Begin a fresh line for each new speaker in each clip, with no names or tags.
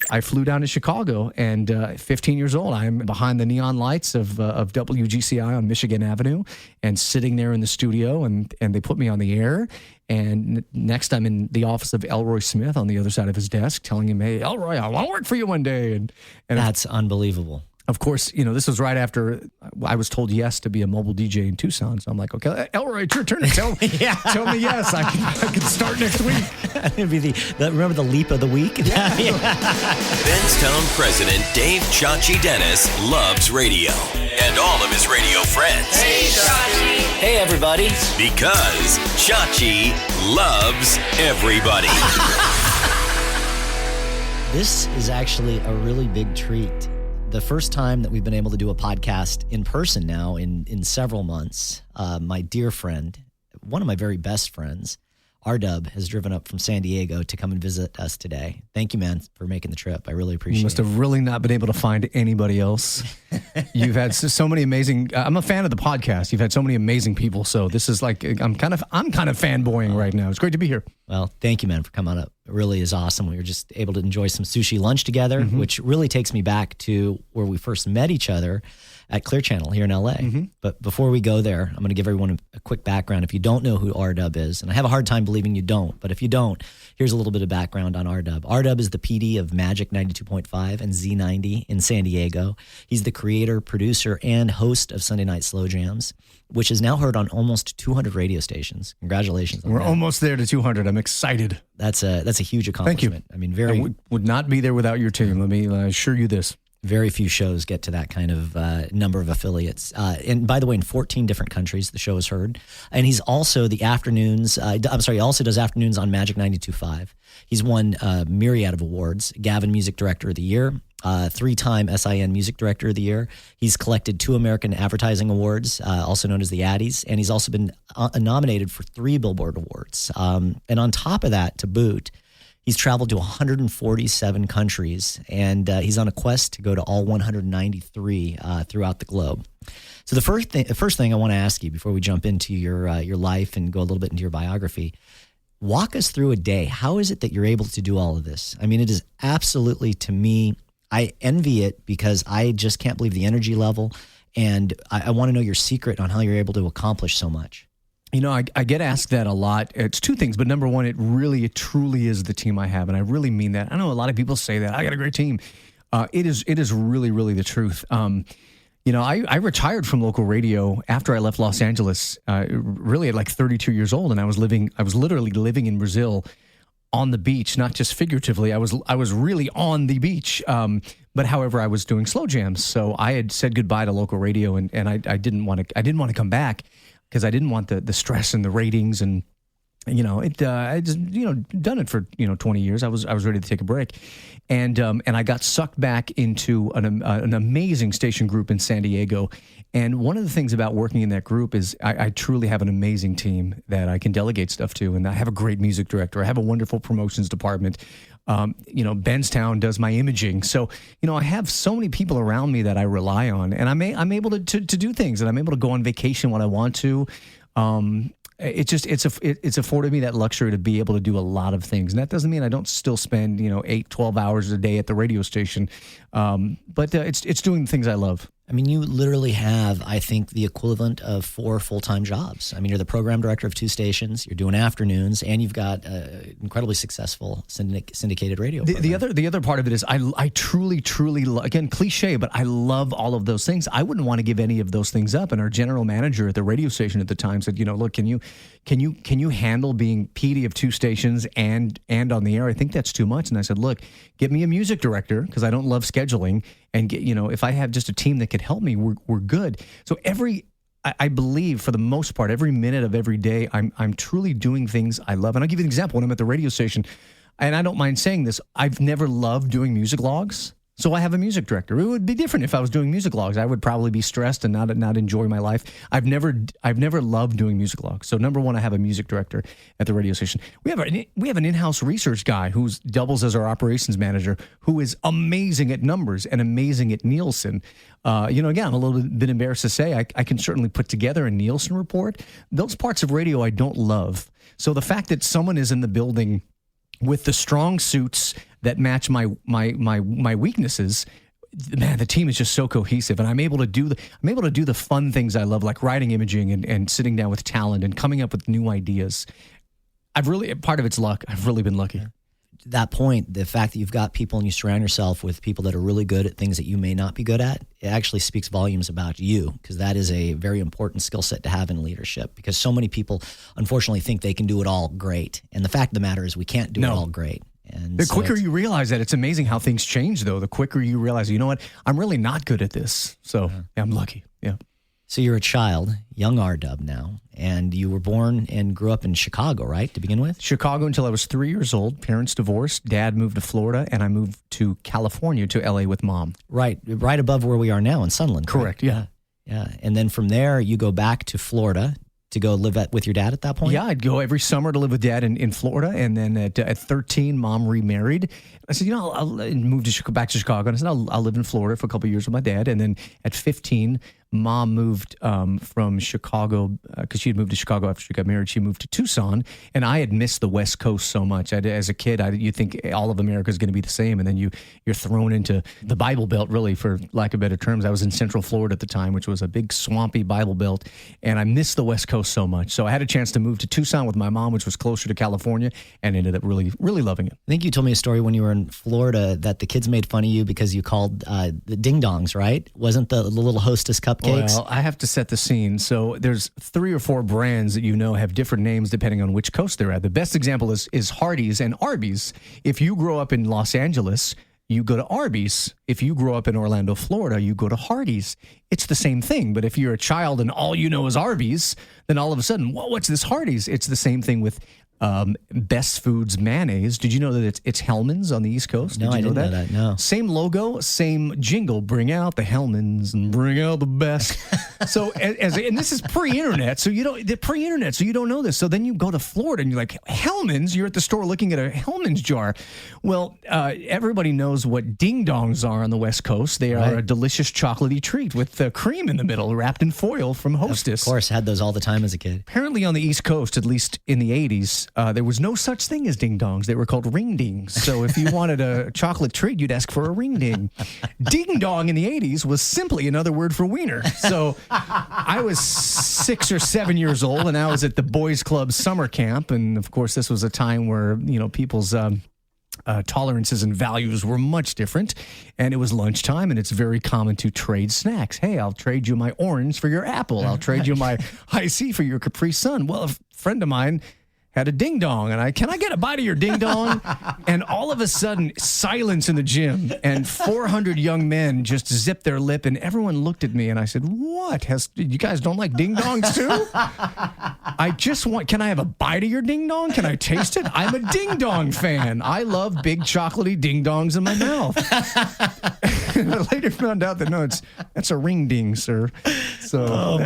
I flew down to Chicago, and 15 years old, I'm behind the neon lights of WGCI on Michigan Avenue, and sitting there in the studio, and they put me on the air. And next, I'm in the office of Elroy Smith on the other side of his desk, telling him, "Hey, Elroy, I want to work for you one day." And
that's unbelievable.
Of course, this was right after I was told yes to be a mobile DJ in Tucson. So I'm like, okay, Elroy, it's your turn to tell me. Tell me yes. I can start next week.
It'd be remember the leap of the week? Yeah.
Benztown president Dave Chachi Dennis loves radio and all of his radio friends.
Hey, Chachi.
Hey, everybody.
Because Chachi loves everybody.
This is actually a really big treat. The first time that we've been able to do a podcast in person now in several months, my dear friend, one of my very best friends, R Dub, has driven up from San Diego to come and visit us today. Thank you, man, for making the trip. I really appreciate it.
You must have really not been able to find anybody else. You've had so many amazing. I'm a fan of the podcast. You've had so many amazing people. So this is like I'm kind of fanboying right now. It's great to be here.
Well, thank you, man, for coming up. It really is awesome. We were just able to enjoy some sushi lunch together, which really takes me back to where we first met each other at Clear Channel here in LA. But before we go there, I'm going to give everyone a quick background. If you don't know who R Dub is, and I have a hard time believing you don't, but if you don't, here's a little bit of background on R Dub. R Dub is the PD of Magic 92.5 and Z90 in San Diego. He's the creator, producer, and host of Sunday Night Slow Jams, which is now heard on almost 200 radio stations. Congratulations on
We're
that.
Almost there to 200. I'm excited.
That's a huge accomplishment.
Thank you.
I mean,
I would not be there without your team. Let me assure you this.
Very few shows get to that kind of number of affiliates. And by the way, in 14 different countries, the show is heard. And he's also the afternoons. He also does afternoons on Magic 92.5. He's won a myriad of awards. Gavin Music Director of the Year, 3-time SIN Music Director of the Year. He's collected 2 American Advertising Awards, also known as the Addies. And he's also been nominated for 3 Billboard Awards. And on top of that, to boot, he's traveled to 147 countries, and he's on a quest to go to all 193 throughout the globe. So the first thing I want to ask you before we jump into your life and go a little bit into your biography, walk us through a day. How is it that you're able to do all of this? I mean, it is absolutely, to me, I envy it because I just can't believe the energy level, and I want to know your secret on how you're able to accomplish so much.
I get asked that a lot. It's 2 things, but number one, it truly is the team I have, and I really mean that. I know a lot of people say that I got a great team. It is really, really the truth. I retired from local radio after I left Los Angeles, really at like 32 years old, and I was literally living in Brazil on the beach, not just figuratively. I was really on the beach. But however, I was doing slow jams, so I had said goodbye to local radio, and I didn't want to come back, because I didn't want the stress and the ratings, and I just done it for 20 years. I was ready to take a break, and I got sucked back into an amazing station group in San Diego. And one of the things about working in that group is I truly have an amazing team that I can delegate stuff to, and I have a great music director. I have a wonderful promotions department. Benztown does my imaging. So, I have so many people around me that I rely on, and I'm able to do things, and I'm able to go on vacation when I want to. It's afforded me that luxury to be able to do a lot of things. And that doesn't mean I don't still spend, 8, 12 hours a day at the radio station. But it's doing the things I love.
I mean, you literally have, I think, the equivalent of 4 full-time jobs. I mean, you're the program director of 2 stations, you're doing afternoons, and you've got an incredibly successful syndicated radio program.
The other part of it is I truly, again, cliche, but I love all of those things. I wouldn't want to give any of those things up. And our general manager at the radio station at the time said, look, can you handle being PD of 2 stations and on the air? I think that's too much. And I said, look, get me a music director, because I don't love scheduling. And if I have just a team that could help me, we're good. So I believe for the most part, every minute of every day, I'm truly doing things I love. And I'll give you an example. When I'm at the radio station, and I don't mind saying this, I've never loved doing music logs. So I have a music director. It would be different if I was doing music logs. I would probably be stressed and not enjoy my life. I've never loved doing music logs. So number one, I have a music director at the radio station. We have an in-house research guy who doubles as our operations manager, who is amazing at numbers and amazing at Nielsen. Again, I'm a little bit embarrassed to say I can certainly put together a Nielsen report. Those parts of radio I don't love. So the fact that someone is in the building with the strong suits that match my weaknesses, man, the team is just so cohesive, and I'm able to do the fun things I love, like writing imaging and sitting down with talent and coming up with new ideas. Part of it's luck. I've really been lucky.
That point, the fact that you've got people and you surround yourself with people that are really good at things that you may not be good at, it actually speaks volumes about you, because that is a very important skill set to have in leadership, because so many people unfortunately think they can do it all great. And the fact of the matter is we can't do it all great. And
the quicker you realize that, it's amazing how things change, though. The quicker you realize, you know what, I'm really not good at this. So I'm lucky. Yeah.
So you're a child, young R Dub now, and you were born and grew up in Chicago, right, to begin with?
Chicago until I was 3 years old. Parents divorced. Dad moved to Florida, and I moved to California, to L.A. with Mom.
Right above where we are now in Sunland.
Correct, yeah.
And then from there, you go back to Florida to go live with your dad at that point?
Yeah, I'd go every summer to live with Dad in Florida, and then at 13, Mom remarried. I said, I'll move back to Chicago, and I said, I'll live in Florida for a couple of years with my dad. And then at 15, Mom moved from Chicago, because she had moved to Chicago after she got married. She moved to Tucson, and I had missed the West Coast so much. As a kid, you think all of America is going to be the same, and then you're thrown into the Bible Belt, really, for lack of better terms. I was in Central Florida at the time, which was a big swampy Bible Belt, and I missed the West Coast so much. So I had a chance to move to Tucson with my mom, which was closer to California, and ended up really, really loving it.
I think you told me a story when you were in Florida that the kids made fun of you because you called the ding dongs, right? Wasn't the little Hostess cupcakes?
Well, I have to set the scene. So there's 3 or 4 brands that have different names depending on which coast they're at. The best example is Hardee's and Arby's. If you grow up in Los Angeles, you go to Arby's. If you grow up in Orlando, Florida, you go to Hardee's. It's the same thing. But if you're a child and all you know is Arby's, then all of a sudden, what's this Hardee's? It's the same thing with Best Foods mayonnaise. Did you know that it's Hellmann's on the East Coast?
No, I didn't know that. No.
Same logo, same jingle. Bring out the Hellmann's and bring out the best. So, and this is pre-internet, so you don't know this. So then you go to Florida and you're like, Hellmann's. You're at the store looking at a Hellmann's jar. Well, everybody knows what ding dongs are on the West Coast. They are a delicious chocolatey treat with cream in the middle, wrapped in foil from Hostess.
Of course, had those all the time as a kid.
Apparently, on the East Coast, at least in the 80s. There was no such thing as ding dongs. They were called ring dings. So if you wanted a chocolate treat, you'd ask for a ring ding. Ding dong in the 80s was simply another word for wiener. So I was 6 or 7 years old, and I was at the Boys Club summer camp. And of course, this was a time where, people's tolerances and values were much different. And it was lunchtime, and it's very common to trade snacks. Hey, I'll trade you my orange for your apple. I'll trade you my High C for your Capri Sun. Well, a friend of mine had a ding dong, and can I get a bite of your ding dong? And all of a sudden, silence in the gym, and 400 young men just zipped their lip, and everyone looked at me, and I said, "What? You guys don't like ding dongs too?" Can I have a bite of your ding dong? Can I taste it? I'm a ding dong fan. I love big chocolatey ding dongs in my mouth. And I later found out that that's a ring ding, sir. So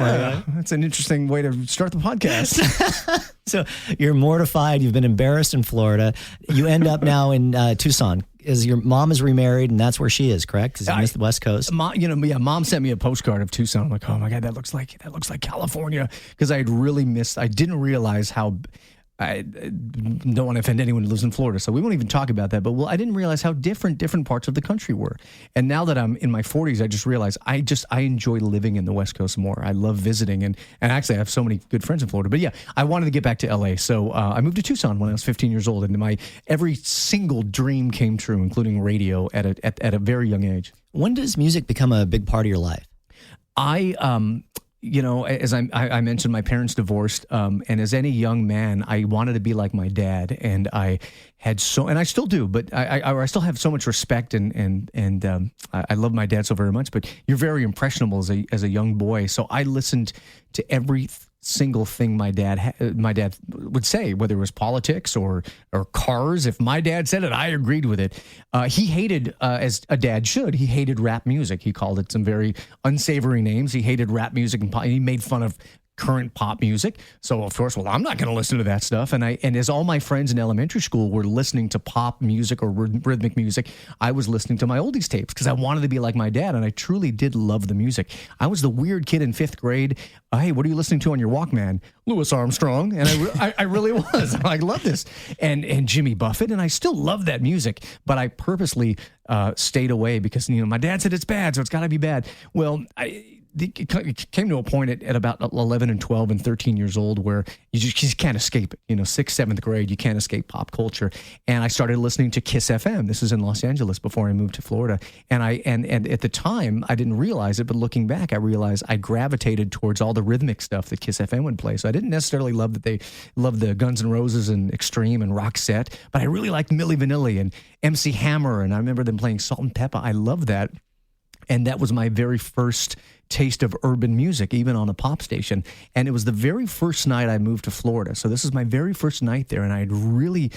that's an interesting way to start the podcast.
So you're mortified. You've been embarrassed in Florida. You end up now in Tucson. Your mom is remarried, and that's where she is, correct? Because you missed the West Coast.
Mom sent me a postcard of Tucson. I'm like, oh my God, that looks like California. Because I didn't realize how. I don't want to offend anyone who lives in Florida, so we won't even talk about that. But I didn't realize how different parts of the country were. And now that I'm in my 40s, I just realized I enjoy living in the West Coast more. I love visiting, and actually I have so many good friends in Florida. But yeah, I wanted to get back to LA, so I moved to Tucson when I was 15 years old, and my every single dream came true, including radio at a very young age.
When does music become a big part of your life?
As I mentioned, my parents divorced, and as any young man, I wanted to be like my dad, and I had and I still do, but I still have so much respect, and I love my dad so very much. But you're very impressionable as a young boy, so I listened to every single thing my dad would say, whether it was politics or cars. If my dad said it, I agreed with it. He hated, as a dad should, he hated rap music. He called it some very unsavory names. He hated rap music, and he made fun of current pop music. So of course, well, I'm not going to listen to that stuff. And as all my friends in elementary school were listening to pop music or rhythmic music, I was listening to my oldies tapes because I wanted to be like my dad, and I truly did love the music. I was the weird kid in 5th grade. Hey, what are you listening to on your Walkman? Louis Armstrong, and I really was. I love this, and Jimmy Buffett, and I still love that music. But I purposely stayed away because my dad said it's bad, so it's got to be bad. Well, it came to a point at about 11 and 12 and 13 years old where you just can't escape it. 6th, 7th grade, you can't escape pop culture. And I started listening to Kiss FM. This is in Los Angeles before I moved to Florida. And at the time, I didn't realize it, but looking back, I realized I gravitated towards all the rhythmic stuff that Kiss FM would play. So I didn't necessarily love that they loved the Guns N' Roses and Extreme and Roxette, but I really liked Milli Vanilli and MC Hammer. And I remember them playing Salt and Pepper. I loved that. And that was my very first taste of urban music, even on a pop station. And it was the very first night I moved to Florida. So this is my very first night there. And I'd really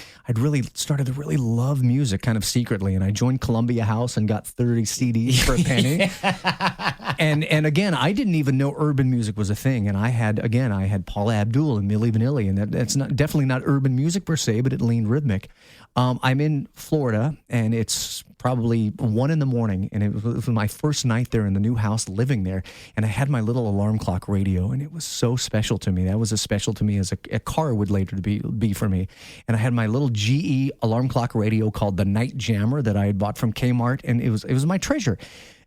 started to really love music kind of secretly. And I joined Columbia House and got 30 CDs for a penny. And again, I didn't even know urban music was a thing. And I had Paula Abdul and Milli Vanilli. And that's definitely not urban music per se, but it leaned rhythmic. I'm in Florida, and it's probably 1 a.m, and it was my first night there in the new house living there, and I had my little alarm clock radio, and it was so special to me. That was as special to me as a car would later be for me. And I had my little GE alarm clock radio called the Night Jammer that I had bought from Kmart, and it was my treasure.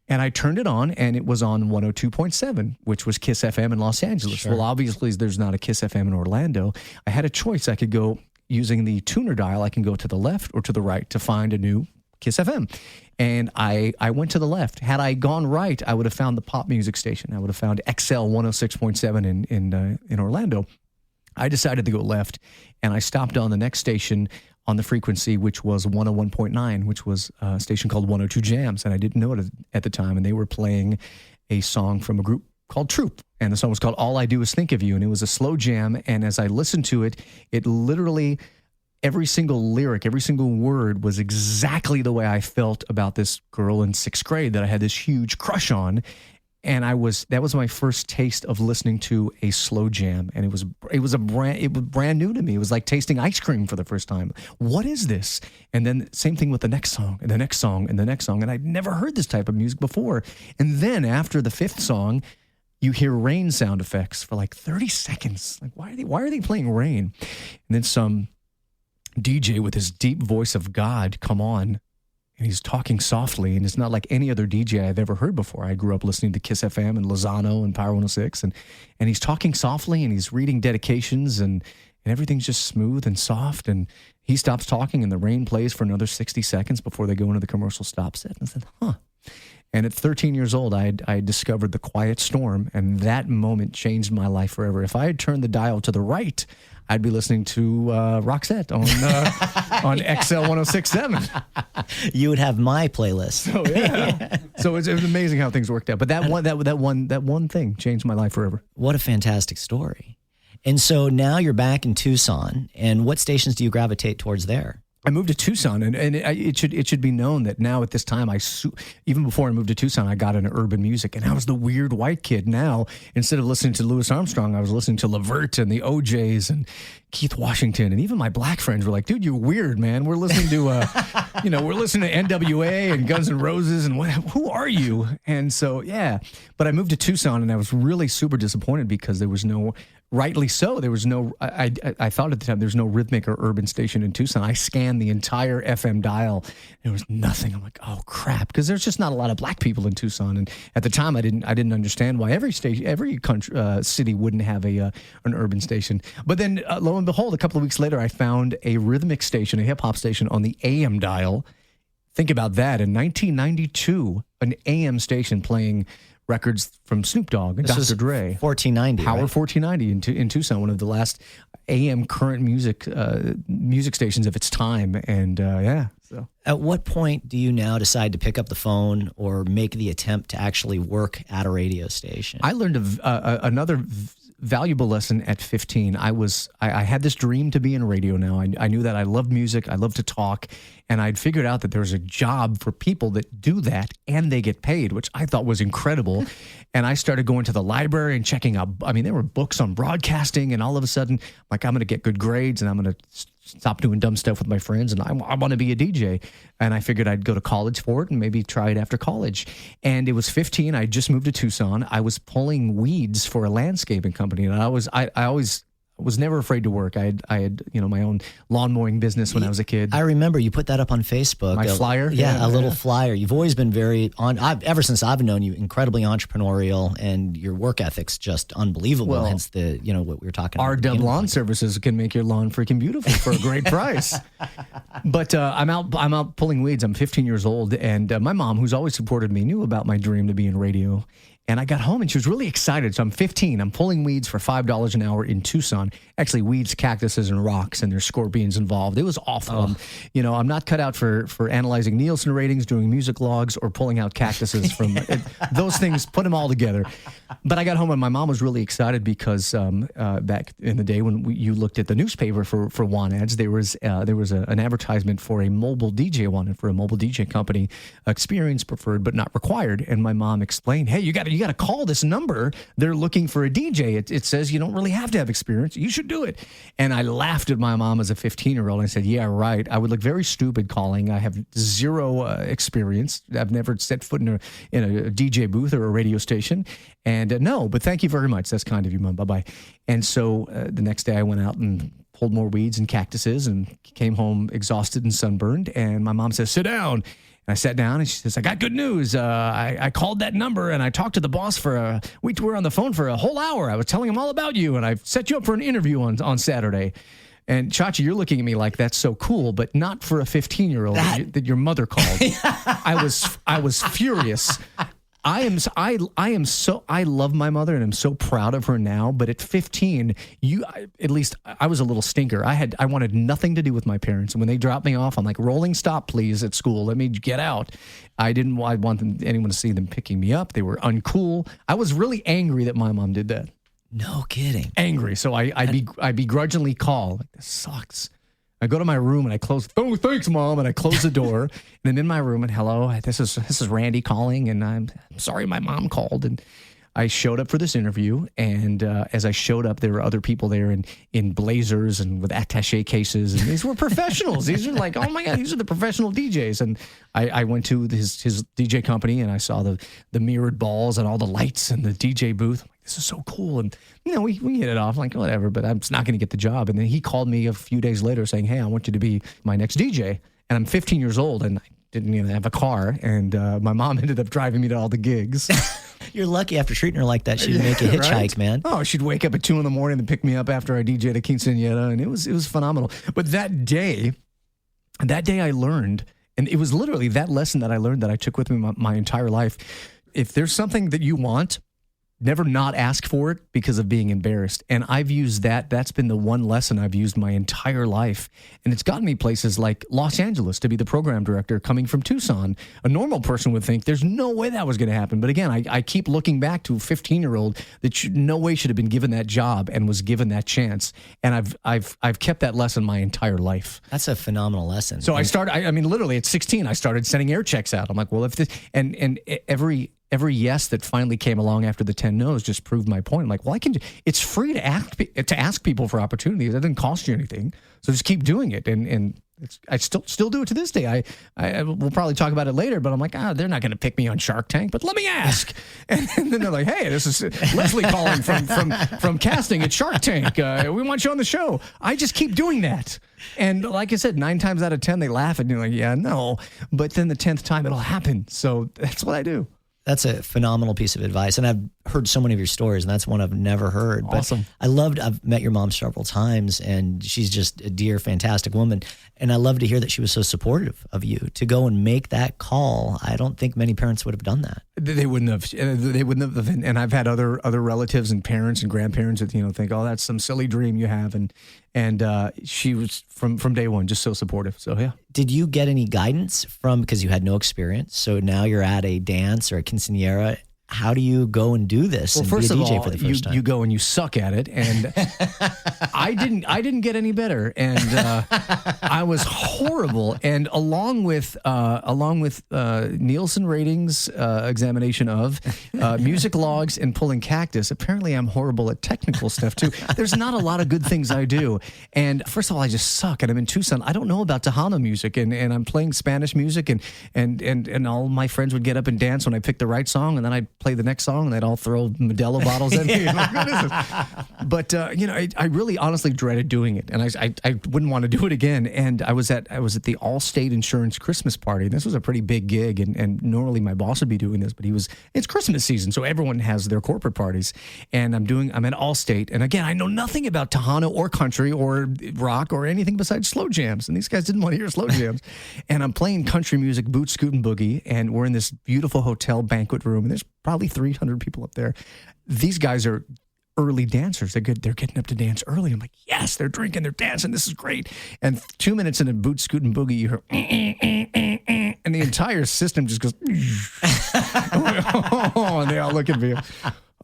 And I turned it on, and it was on 102.7, which was Kiss FM in Los Angeles. Sure. Well, obviously, there's not a Kiss FM in Orlando. I had a choice. I could go using the tuner dial. I can go to the left or to the right to find a new Kiss FM. And I went to the left. Had I gone right, I would have found the pop music station. I would have found XL 106.7 in Orlando. I decided to go left, and I stopped on the next station on the frequency, which was 101.9, which was a station called 102 Jams. And I didn't know it at the time. And they were playing a song from a group called Troop. And the song was called All I Do Is Think of You. And it was a slow jam. And as I listened to it, it literally, every single lyric, every single word was exactly the way I felt about this girl in 6th grade that I had this huge crush on. And that was my first taste of listening to a slow jam. And it was brand new to me. It was like tasting ice cream for the first time. What is this? And then same thing with the next song and the next song and the next song. And I'd never heard this type of music before. And then after the 5th song, you hear rain sound effects for like 30 seconds. Like, why are they playing rain? And then some DJ with his deep voice of God come on, and he's talking softly, and it's not like any other DJ I've ever heard before. I grew up listening to Kiss FM and Lozano and Power 106, and he's talking softly, and he's reading dedications, and everything's just smooth and soft, and he stops talking, and the rain plays for another 60 seconds before they go into the commercial stop set. And I said, huh. And at 13 years old, I discovered the Quiet Storm, and that moment changed my life forever. If I had turned the dial to the right, I'd be listening to Roxette on XL 106.7.
You would have my playlist.
Oh yeah. So it was amazing how things worked out. But that one thing changed my life forever.
What a fantastic story. And so now you're back in Tucson, and what stations do you gravitate towards there?
I moved to Tucson, and it should be known that now at this time, even before I moved to Tucson, I got into urban music, and I was the weird white kid. Now, instead of listening to Louis Armstrong, I was listening to Levert and the OJs and Keith Washington, and even my black friends were like, "Dude, you're weird, man. We're listening to, we're listening to NWA and Guns N' Roses, and who are you?" And so, yeah. But I moved to Tucson, and I was really super disappointed because there was no. Rightly so. There was no, I thought at the time, there's no rhythmic or urban station in Tucson. I scanned the entire FM dial. There was nothing. I'm like, oh crap, because there's just not a lot of black people in Tucson. And at the time, I didn't understand why every country, city wouldn't have an urban station. But then, lo and behold, a couple of weeks later, I found a rhythmic station, a hip hop station on the AM dial. Think about that. In 1992, an AM station playing records from Snoop Dogg and Dr. Dre.
1490,
Power
right?
1490 in Tucson, one of the last AM current music stations of its time. And so.
At what point do you now decide to pick up the phone or make the attempt to actually work at a radio station?
I learned another valuable lesson at 15. I had this dream to be in radio now. I knew that I loved music. I loved to talk. And I'd figured out that there's a job for people that do that and they get paid, which I thought was incredible. And I started going to the library and checking out, there were books on broadcasting, and all of a sudden, I'm going to get good grades and I'm going to stop doing dumb stuff with my friends, and I want to be a DJ. And I figured I'd go to college for it and maybe try it after college. And it was 15. I just moved to Tucson. I was pulling weeds for a landscaping company, and I always was never afraid to work. I had my own lawn mowing business when I was a kid.
I remember you put that up on Facebook.
My flyer?
Yeah, a little flyer. You've always been very ever since I've known you, incredibly entrepreneurial, and your work ethic's just unbelievable.
Well,
hence what we were talking about.
R Dub lawn services can make your lawn freaking beautiful for a great price. But I'm out pulling weeds. I'm 15 years old, and my mom, who's always supported me, knew about my dream to be in radio. And I got home and she was really excited. So I'm 15. I'm pulling weeds for $5 an hour in Tucson. Actually, weeds, cactuses, and rocks, and there's scorpions involved. It was awful. I'm not cut out for analyzing Nielsen ratings, doing music logs, or pulling out cactuses from those things. Put them all together. But I got home and my mom was really excited because back in the day when you looked at the newspaper for want ads, there was an advertisement for a mobile DJ wanted for a mobile DJ company, experience preferred but not required. And my mom explained, hey, you got to call this number. They're looking for a DJ. It says you don't really have to have experience. You should do it. And I laughed at my mom as a 15-year-old. I said, yeah, right. I would look very stupid calling. I have zero experience. I've never set foot in a DJ booth or a radio station. And no, but thank you very much. That's kind of you, Mom. Bye-bye. And so the next day I went out and pulled more weeds and cactuses and came home exhausted and sunburned. And my mom says, sit down. And I sat down and she says, I got good news. I called that number and I talked to the boss we were on the phone for a whole hour. I was telling him all about you and I set you up for an interview on Saturday. And Chachi, you're looking at me like that's so cool, but not for a 15-year-old that your mother called. I was furious. I love my mother and I'm so proud of her now. But at 15, at least I was a little stinker. I wanted nothing to do with my parents. And when they dropped me off, I'm like, rolling stop, please, at school. Let me get out. I want anyone to see them picking me up. They were uncool. I was really angry that my mom did that.
No kidding.
Angry. So I begrudgingly call. Like, this sucks. I go to my room and I close. Oh, thanks, Mom, and I close the door. And I'm in my room and hello, this is Randy calling, and I'm sorry my mom called. And I showed up for this interview, and as I showed up, there were other people there in blazers and with attaché cases, and these were professionals. These are like, oh my God, these are the professional DJs. And I went to his DJ company and I saw the mirrored balls and all the lights and the DJ booth. I'm like, this is so cool. And we hit it off, like whatever, but I'm just not going to get the job. And then he called me a few days later saying, hey, I want you to be my next DJ. And I'm 15 years old and I didn't even have a car. And my mom ended up driving me to all the gigs.
You're lucky after treating her like that, she'd make a hitchhike, right? Man.
Oh, she'd wake up at 2 a.m. and pick me up after I DJ'd a quinceañera, and it was phenomenal. But that day I learned, and it was literally that lesson that I learned that I took with me my entire life. If there's something that you want, never not ask for it because of being embarrassed. And I've used that's been the one lesson I've used my entire life. And it's gotten me places like Los Angeles to be the program director coming from Tucson. A normal person would think there's no way that was going to happen. But again, I keep looking back to a 15-year-old that no way should have been given that job and was given that chance. And I've kept that lesson my entire life.
That's a phenomenal lesson.
So I started, literally at 16, I started sending air checks out. I'm like, well, if this, and every yes that finally came along after the 10 no's just proved my point. I'm like, well, it's free to ask people for opportunities. It doesn't cost you anything. So just keep doing it. And I still do it to this day. We'll probably talk about it later, but I'm like, they're not going to pick me on Shark Tank, but let me ask. And then they're like, hey, this is Leslie calling from casting at Shark Tank. We want you on the show. I just keep doing that. And like I said, 9 times out of 10, they laugh at me like, yeah, no. But then the 10th time it'll happen. So that's what I do.
That's a phenomenal piece of advice. And I've heard so many of your stories, and that's one I've never heard.
Awesome.
But I've met your mom several times, and she's just a dear, fantastic woman. And I love to hear that she was so supportive of you to go and make that call. I don't think many parents would have done that.
They wouldn't have. And I've had other relatives and parents and grandparents that think, oh, that's some silly dream you have. And she was from day one just so supportive. So yeah.
Did you get any guidance because you had no experience? So now you're at a dance or a quinceañera. how do you go and do this and
first
be a
of
DJ
all,
for the first time?
you go and you suck at it, and I didn't get any better, and I was horrible. And along with Nielsen ratings examination of music logs and pulling cactus, apparently I'm horrible at technical stuff too. There's not a lot of good things I do, and first of all, I just suck. And I'm in Tucson. I don't know about Tejano music, and I'm playing Spanish music, and all my friends would get up and dance when I picked the right song, and then I'd play the next song, and they'd all throw Modelo bottles at me. Like, what is this? But I really honestly dreaded doing it, and I wouldn't want to do it again. And I was at the Allstate Insurance Christmas party. And this was a pretty big gig, and normally my boss would be doing this, but it's Christmas season, so everyone has their corporate parties. And I'm at Allstate, and again, I know nothing about Tejano or country or rock or anything besides slow jams, and these guys didn't want to hear slow jams. And I'm playing country music, boot, scoot, and boogie, and we're in this beautiful hotel banquet room, and there's probably 300 people up there. These guys are early dancers. They're getting up to dance early. I'm like, yes, they're drinking, they're dancing. This is great. And 2 minutes in a boot, scoot, and boogie, you hear, and the entire system just goes, and they all look at me.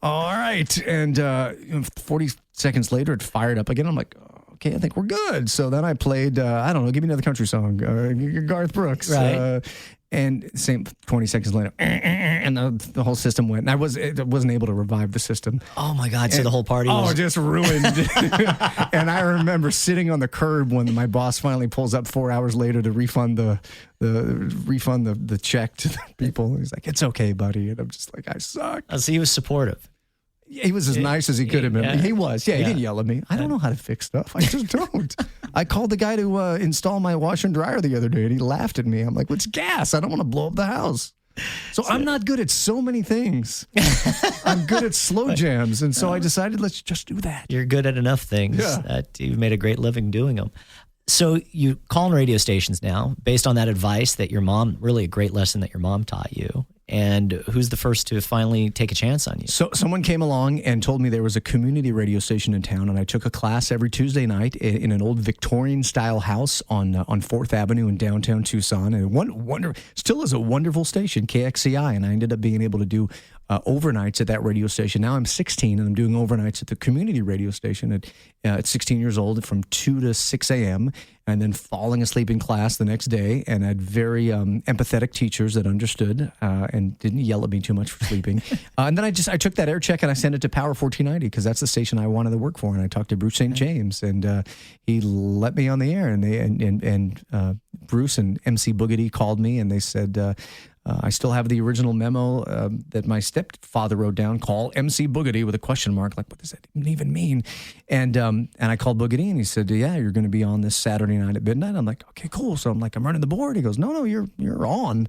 All right. And 40 seconds later, it fired up again. I'm like, okay, I think we're good. So then I played, I don't know, give me another country song, Garth Brooks.
Right.
And same 20 seconds later, and the whole system went. And I wasn't able to revive the system.
Oh my God! So the whole party was
just ruined. And I remember sitting on the curb when my boss finally pulls up 4 hours later to refund the check to the people. He's like, "It's okay, buddy," and I'm just like, "I suck."
So he was supportive.
He was as nice as he could have been.
Yeah.
He was. Yeah, he didn't yell at me. I don't know how to fix stuff. I just don't. I called the guy to install my washer and dryer the other day, and he laughed at me. I'm like, "It's gas. I don't want to blow up the house." So I'm not good at so many things. I'm good at slow jams, and so I decided, let's just do that.
You're good at enough things that you've made a great living doing them. So you call on radio stations now based on that advice that your mom, really a great lesson that your mom taught you. And who's the first to finally take a chance on you?
So someone came along and told me there was a community radio station in town, and I took a class every Tuesday night in an old Victorian-style house on 4th Avenue in downtown Tucson. And still is a wonderful station, KXCI, and I ended up being able to do overnights at that radio station. Now I'm 16, and I'm doing overnights at the community radio station at 16 years old from 2 to 6 a.m., and then falling asleep in class the next day. And I had very empathetic teachers that understood and didn't yell at me too much for sleeping. And then I took that air check and I sent it to Power 1490 because that's the station I wanted to work for. And I talked to Bruce St. James, and he let me on the air. And Bruce and MC Boogedy called me, and they said, I still have the original memo that my stepfather wrote down. Call MC Boogedy with a question mark. Like, what does that even mean? And I called Boogedy, and he said, yeah, you're going to be on this Saturday night at midnight. I'm like, okay, cool. So I'm like, I'm running the board. He goes, no, you're on.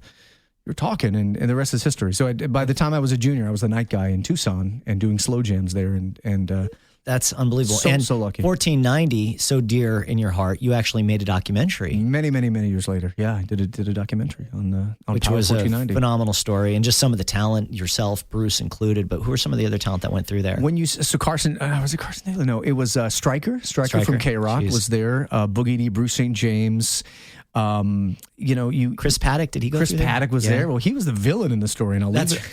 You're talking, and the rest is history. So by the time I was a junior, I was the night guy in Tucson and doing slow jams there. And
that's unbelievable.
So lucky.
1490, so dear in your heart, you actually made a documentary.
Many, many, many years later. Yeah, I did a documentary on
which
Power
was
1490.
A phenomenal story, and just some of the talent, yourself, Bruce included, but who are some of the other talent that went through there?
So Carson, was it Carson Taylor? No, it was Stryker. Stryker from K-Rock was there. Boogie D, Bruce St. James.
Chris Paddock, did he go?
Chris Paddock was there. Well, he was the villain in the story, and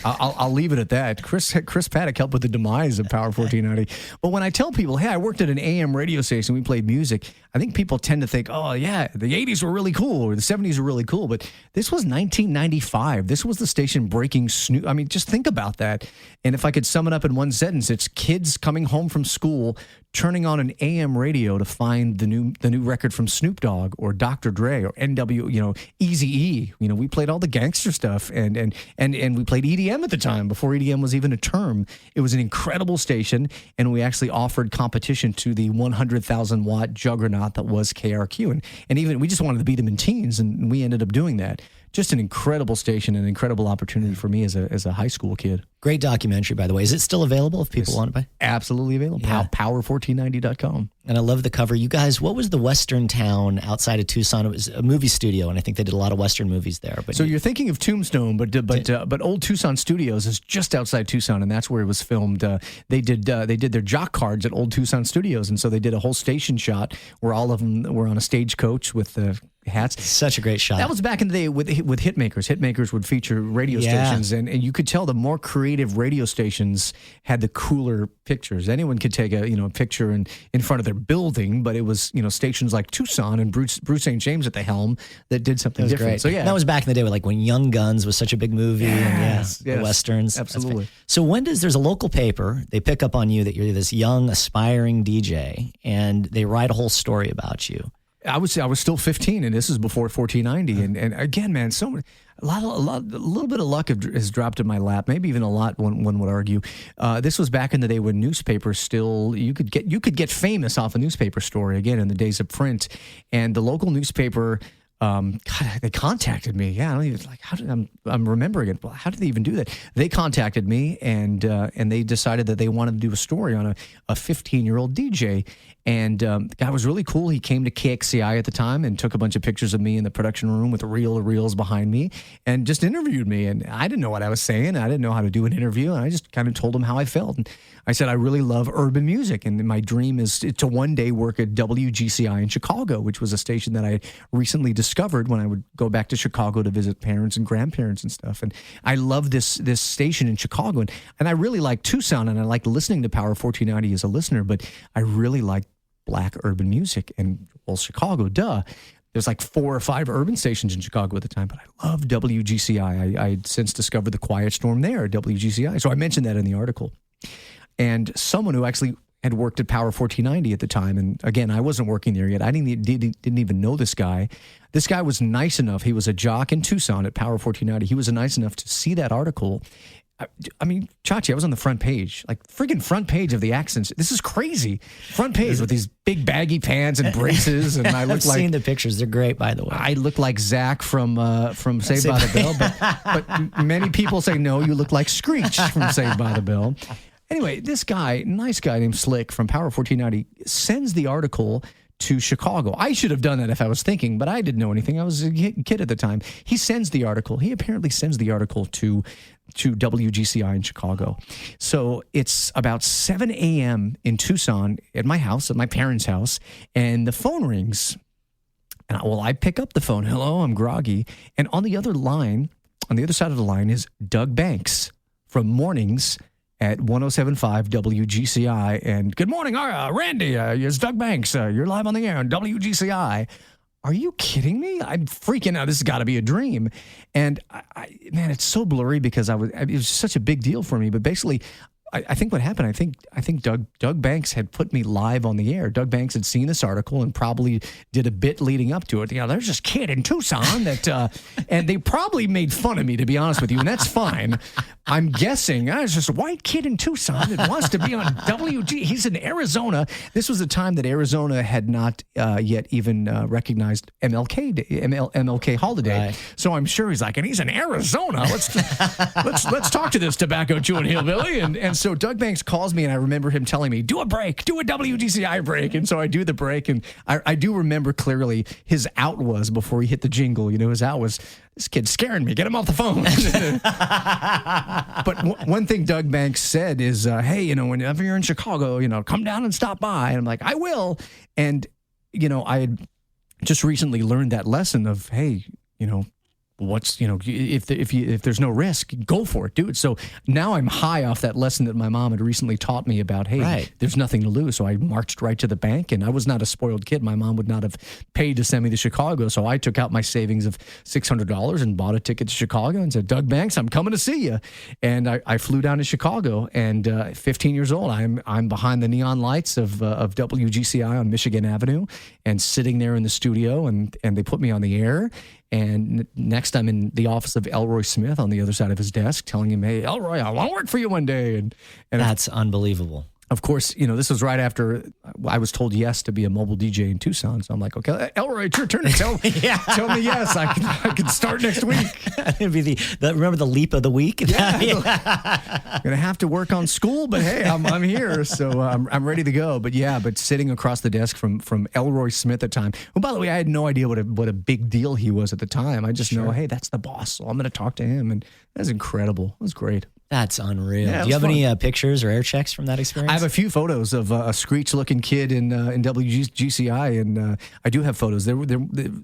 I'll leave it at that. Chris Paddock helped with the demise of Power 1490. But when I tell people, hey, I worked at an AM radio station, we played music, I think people tend to think, oh yeah, the 80s were really cool or the 70s were really cool. But this was 1995. This was the station breaking Snoop. I mean, just think about that. And if I could sum it up in one sentence, it's kids coming home from school, turning on an AM radio to find the new record from Snoop Dogg or Dr. Dre or NW, Eazy-E. We played all the gangster stuff, and we played EDM at the time before EDM was even a term. It was an incredible station, and we actually offered competition to the 100,000 watt juggernaut that was KRQ, and even we just wanted to beat them in teens, and we ended up doing that. Just an incredible station, an incredible opportunity for me as a high school kid.
Great documentary, by the way. Is it still available if people want to buy?
Absolutely available. Yeah. Power1490.com.
And I love the cover. You guys, what was the Western town outside of Tucson? It was a movie studio, and I think they did a lot of Western movies there. But
so you're thinking of Tombstone, but Old Tucson Studios is just outside Tucson, and that's where it was filmed. They did their jock cards at Old Tucson Studios, and so they did a whole station shot where all of them were on a stagecoach with the hats.
Such a great shot.
That was back in the day with hitmakers. Hitmakers would feature radio stations, and you could tell the more creative radio stations had the cooler pictures. Anyone could take a picture in front of their building, but it was stations like Tucson and Bruce St. James at the helm that did something different.
Great.
So yeah,
that was back in the day with when Young Guns was such a big movie.
Yes,
and the Westerns.
Absolutely.
So there's a local paper, they pick up on you that you're this young aspiring DJ, and they write a whole story about you.
I was still 15, and this is before 1490. And again, man, a little bit of luck has dropped in my lap. Maybe even a lot. One would argue. This was back in the day when newspapers still you could get famous off a newspaper story. Again, in the days of print, and the local newspaper. They contacted me. Yeah, I don't even I'm remembering it. Well, how did they even do that? They contacted me, and they decided that they wanted to do a story on a 15-year-old DJ. And the guy was really cool. He came to KXCI at the time and took a bunch of pictures of me in the production room with reels behind me, and just interviewed me. And I didn't know what I was saying. I didn't know how to do an interview, and I just kind of told him how I felt. And I said I really love urban music, and my dream is to one day work at WGCI in Chicago, which was a station that I recently discovered when I would go back to Chicago to visit parents and grandparents and stuff. And I love this station in Chicago, and I really like Tucson, and I like listening to Power 1490 as a listener, but I really like Black urban music. And Chicago, duh. There's 4 or 5 urban stations in Chicago at the time, but I love WGCI. I had since discovered the Quiet Storm there at WGCI. So I mentioned that in the article. And someone who actually had worked at Power 1490 at the time, and again, I wasn't working there yet. I didn't even know this guy. This guy was nice enough. He was a jock in Tucson at Power 1490. He was nice enough to see that article. I mean, Chachi, I was on the front page, friggin' front page of the Accents. This is crazy. Front page with these big baggy pants and braces, and I look
I've seen the pictures. They're great, by the way.
I look like Zach from Saved by the Bell, but many people say no, you look like Screech from Saved by the Bell. Anyway, this guy, nice guy named Slick from Power 1490, sends the article to Chicago. I should have done that if I was thinking, but I didn't know anything. I was a kid at the time. He sends the article. He apparently sends the article to WGCI in Chicago. So it's about 7 a.m. in Tucson at my house, at my parents' house, and the phone rings. And I pick up the phone. Hello, I'm groggy. And on the other side of the line is Doug Banks from Mornings at 107.5 WGCI. And good morning, Randy. It's Doug Banks. You're live on the air on WGCI. Are you kidding me? I'm freaking out. This has got to be a dream. And man, it's so blurry because it was such a big deal for me. But basically, I think what happened, I think Doug Banks had put me live on the air. Doug Banks had seen this article and probably did a bit leading up to it. There's this kid in Tucson that, and they probably made fun of me, to be honest with you, and that's fine. I'm guessing there's just a white kid in Tucson that wants to be on WG. He's in Arizona. This was the time that Arizona had not yet even recognized MLK holiday. Right. So I'm sure he's like, and he's in Arizona. Let's talk to this tobacco chewing hillbilly. And so Doug Banks calls me, and I remember him telling me, do a WGCI break. And so I do the break, and I do remember clearly his out was before he hit the jingle. His out was, this kid's scaring me. Get him off the phone. But one thing Doug Banks said is, hey, whenever you're in Chicago, come down and stop by. And I'm like, I will. And, I had just recently learned that lesson of, hey, if there's no risk, go for it, do it. So now I'm high off that lesson that my mom had recently taught me about, hey, right, there's nothing to lose. So I marched right to the bank, and I was not a spoiled kid. My mom would not have paid to send me to Chicago. So I took out my savings of $600 and bought a ticket to Chicago and said, Doug Banks, I'm coming to see you. And I flew down to Chicago, and 15 years old, I'm behind the neon lights of WGCI on Michigan Avenue and sitting there in the studio, and they put me on the air. And next I'm in the office of Elroy Smith on the other side of his desk telling him, hey, Elroy, I want to work for you one day. And
that's unbelievable.
Of course, this was right after I was told yes to be a mobile DJ in Tucson. So I'm like, okay, Elroy, it's your turn to tell me yes. I can start next week.
It'd be remember the leap of the week?
Yeah. I'm going to have to work on school, but hey, I'm here. So I'm ready to go. But sitting across the desk from Elroy Smith at the time. Well, by the way, I had no idea what a big deal he was at the time. I just know, hey, that's the boss. So I'm going to talk to him. And that's incredible. It was great.
That's unreal.
Yeah,
Do you have
fun.
any pictures or air checks from that experience?
I have a few photos of a Screech-looking kid in WGCI, and I do have photos. They're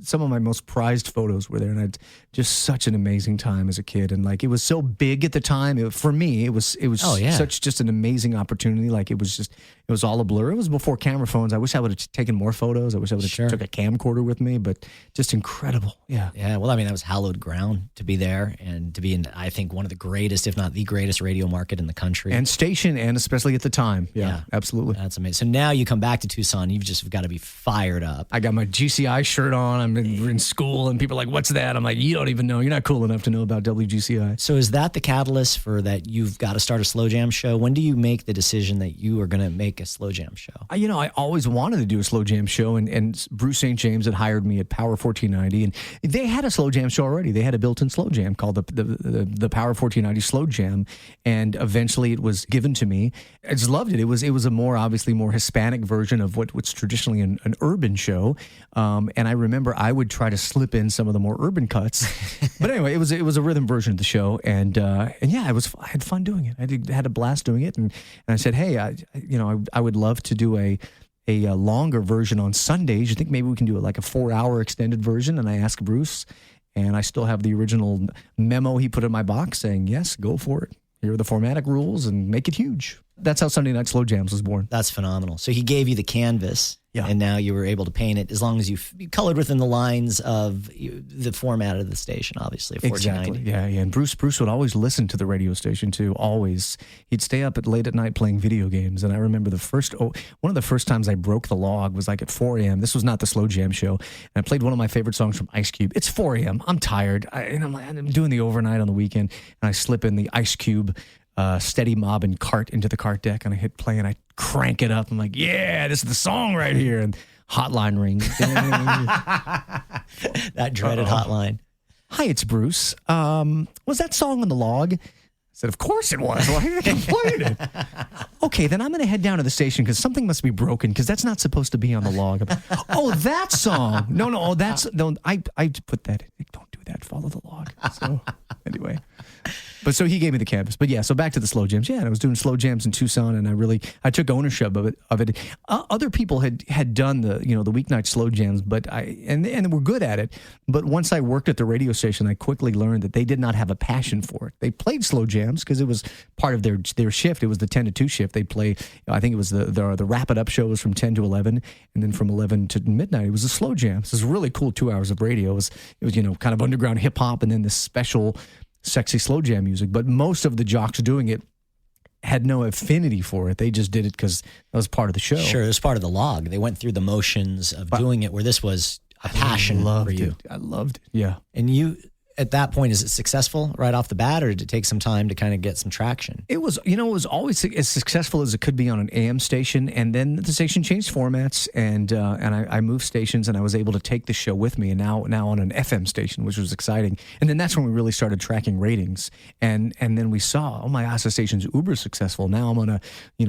some of my most prized photos were there, and I had just such an amazing time as a kid. And like, it was so big at the time. For me, it was such just an amazing opportunity. Like, it was all a blur. It was before camera phones. I wish I would have taken more photos. I wish I would have took a camcorder with me, but just incredible. Yeah.
Yeah. Well, I mean, that was hallowed ground to be there and to be in, I think, one of the greatest, if not the greatest radio market in the country.
And station, and especially at the time. Yeah, absolutely.
That's amazing. So now you come back to Tucson, you've just got to be fired up.
I got my GCI shirt on. I'm in school, and people are like, what's that? I'm like, you don't even know. You're not cool enough to know about WGCI.
So is that the catalyst for that you've got to start a slow jam show? When do you make the decision that you are going to make a slow jam show?
I always wanted to do a slow jam show, and Bruce St. James had hired me at Power 1490, and they had a slow jam show already. They had a built-in slow jam called the Power 1490 Slow Jam, and eventually it was given to me. I just loved it. It was a obviously more Hispanic version of what's traditionally an urban show, and I remember I would try to slip in some of the more urban cuts, but anyway, it was a rhythm version of the show, and yeah, I had fun doing it. I had a blast doing it, and I said, hey, I would love to do a longer version on Sundays. You think maybe we can do like a 4-hour extended version? And I asked Bruce, and I still have the original memo he put in my box saying, yes, go for it. Here are the formatic rules, and make it huge. That's how Sunday Night Slow Jams was born.
That's phenomenal. So he gave you the canvas,
yeah,
and now you were able to paint it as long as you colored within the lines of the format of the station, obviously. 1490.
Exactly. Yeah. And Bruce would always listen to the radio station too. Always. He'd stay up late at night playing video games. And I remember one of the first times I broke the log was like at 4 a.m. This was not the Slow Jam show. And I played one of my favorite songs from Ice Cube. It's 4 a.m. I'm tired. I'm doing the overnight on the weekend, and I slip in the Ice Cube Steady Mob and Cart into the cart deck, and I hit play, and I crank it up. I'm like, yeah, this is the song right here. And hotline rings.
That dreaded hotline.
Hi, it's Bruce. Was that song on the log? I said, of course it was. Why are you playing it? Okay, then I'm going to head down to the station because something must be broken because that's not supposed to be on the log. Oh, that song. No, I put that in. Don't do that. Follow the log. So anyway. But so he gave me the canvas. But yeah, so back to the slow jams. Yeah, and I was doing slow jams in Tucson, and I took ownership of it. Other people had done the weeknight slow jams, but and were good at it. But once I worked at the radio station, I quickly learned that they did not have a passion for it. They played slow jams because it was part of their shift. It was the 10 to 2 shift. They'd play. I think it was the Wrap It Up show was from 10 to 11, and then from 11 to midnight it was a slow jam. So it was really cool 2 hours of radio. It was kind of underground hip hop, and then this special sexy slow jam music. But most of the jocks doing it had no affinity for it. They just did it because that was part of the show.
Sure, it was part of the log. They went through the motions of doing it, where this was a passion for you.
I loved it. Yeah.
And you, at that point, is it successful right off the bat, or did it take some time to kind of get some traction?
It was always as successful as it could be on an AM station, and then the station changed formats, and I moved stations, and I was able to take the show with me, and now on an FM station, which was exciting. And then that's when we really started tracking ratings, and then we saw, oh my gosh, the station's uber successful. Now I'm on a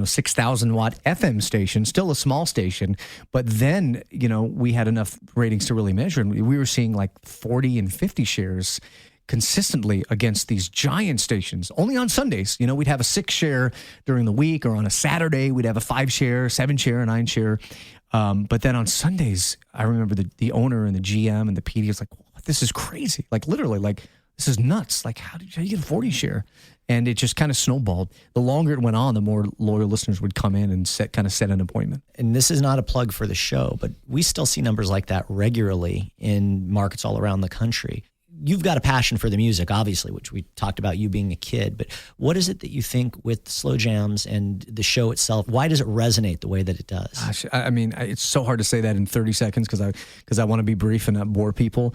6,000 watt FM station, still a small station, but then we had enough ratings to really measure, and we were seeing like 40 and 50 shares consistently against these giant stations. Only on Sundays, we'd have a 6 share during the week, or on a Saturday we'd have a 5 share, 7 share, 9 share. But then on Sundays, I remember the owner and the GM and the PD was like, "This is crazy! Like literally, like this is nuts! Like how do you get a 40 share?" And it just kind of snowballed. The longer it went on, the more loyal listeners would come in and set an appointment.
And this is not a plug for the show, but we still see numbers like that regularly in markets all around the country. You've got a passion for the music, obviously, which we talked about you being a kid. But what is it that you think with slow jams and the show itself? Why does it resonate the way that it does?
Gosh, I mean, it's so hard to say that in 30 seconds because I want to be brief and not bore people.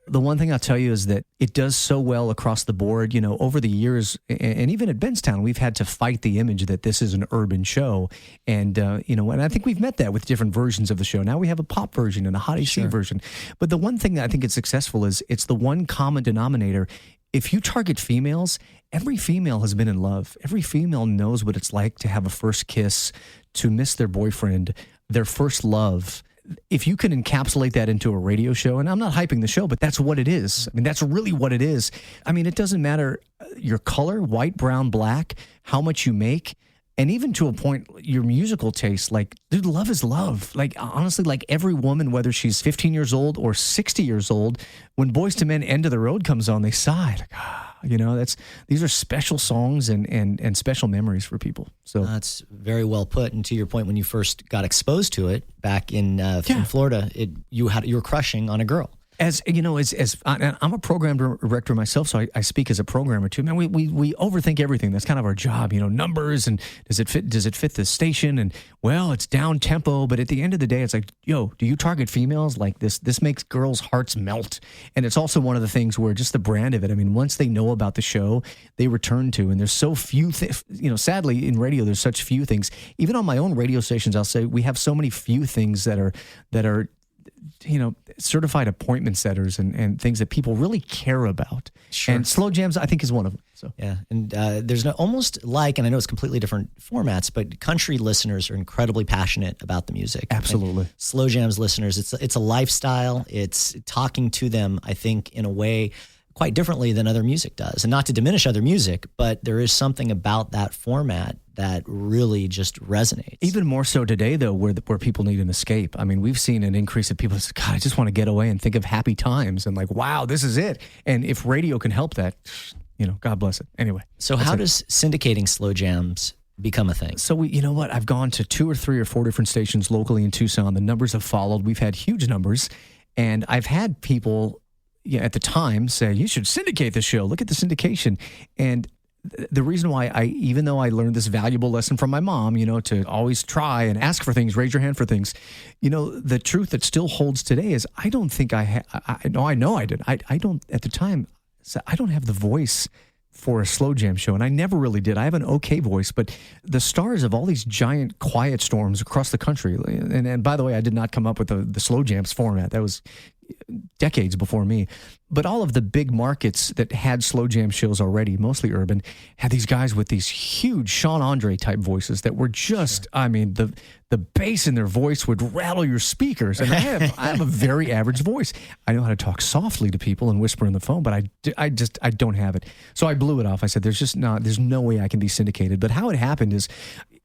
The one thing I'll tell you is that it does so well across the board. Over the years, and even at Benztown, we've had to fight the image that this is an urban show. And, and I think we've met that with different versions of the show. Now we have a pop version and a hot AC version. But the one thing that I think is successful is it's the one common denominator. If you target females, every female has been in love. Every female knows what it's like to have a first kiss, to miss their boyfriend, their first love. if you can encapsulate that into a radio show, and I'm not hyping the show, but that's what it is. I mean, that's really what it is. I mean, it doesn't matter your color, white, brown, black, how much you make, and even to a point, your musical taste. Like, dude, love is love. Like, honestly, like every woman, whether she's 15 years old or 60 years old, when Boyz II Men End of the Road comes on, they sigh. Like, these are special songs and special memories for people. So
that's very well put. And to your point, when you first got exposed to it back in Florida, you were crushing on a girl.
As you know, I'm a program director myself, so I speak as a programmer too. Man, we overthink everything. That's kind of our job, numbers and does it fit the station? And well, it's down tempo, but at the end of the day, it's like, do you target females? Like this makes girls' hearts melt. And it's also one of the things where just the brand of it. I mean, once they know about the show, they return to, and there's so few sadly in radio, there's such few things. Even on my own radio stations, I'll say we have so many few things that are certified appointment setters and things that people really care about.
Sure.
And slow jams, I think, is one of them. So
yeah, and there's almost like, and I know it's completely different formats, but country listeners are incredibly passionate about the music.
Absolutely.
And slow jams listeners, it's a lifestyle. It's talking to them, I think, in a way quite differently than other music does. And not to diminish other music, but there is something about that format that really just resonates.
Even more so today, though, where people need an escape. I mean, we've seen an increase of people say, God, I just want to get away and think of happy times and like, wow, this is it. And if radio can help that, God bless it. Anyway.
So how does syndicating slow jams become a thing?
So I've gone to 2 or 3 or 4 different stations locally in Tucson. The numbers have followed. We've had huge numbers. And I've had people at the time say, you should syndicate the show. Look at the syndication. And the reason why even though I learned this valuable lesson from my mom, to always try and ask for things, raise your hand for things, the truth that still holds today is I don't think I know I did. I don't, at the time, I don't have the voice for a slow jam show, and I never really did. I have an okay voice, but the stars of all these giant quiet storms across the country, and by the way, I did not come up with the slow jams format. That was decades before me. But all of the big markets that had slow jam shows already, mostly urban, had these guys with these huge Sean Andre type voices that were just, I mean, the bass in their voice would rattle your speakers. And I have a very average voice. I know how to talk softly to people and whisper in the phone, but I don't have it. So I blew it off. I said, there's no way I can be syndicated. But how it happened is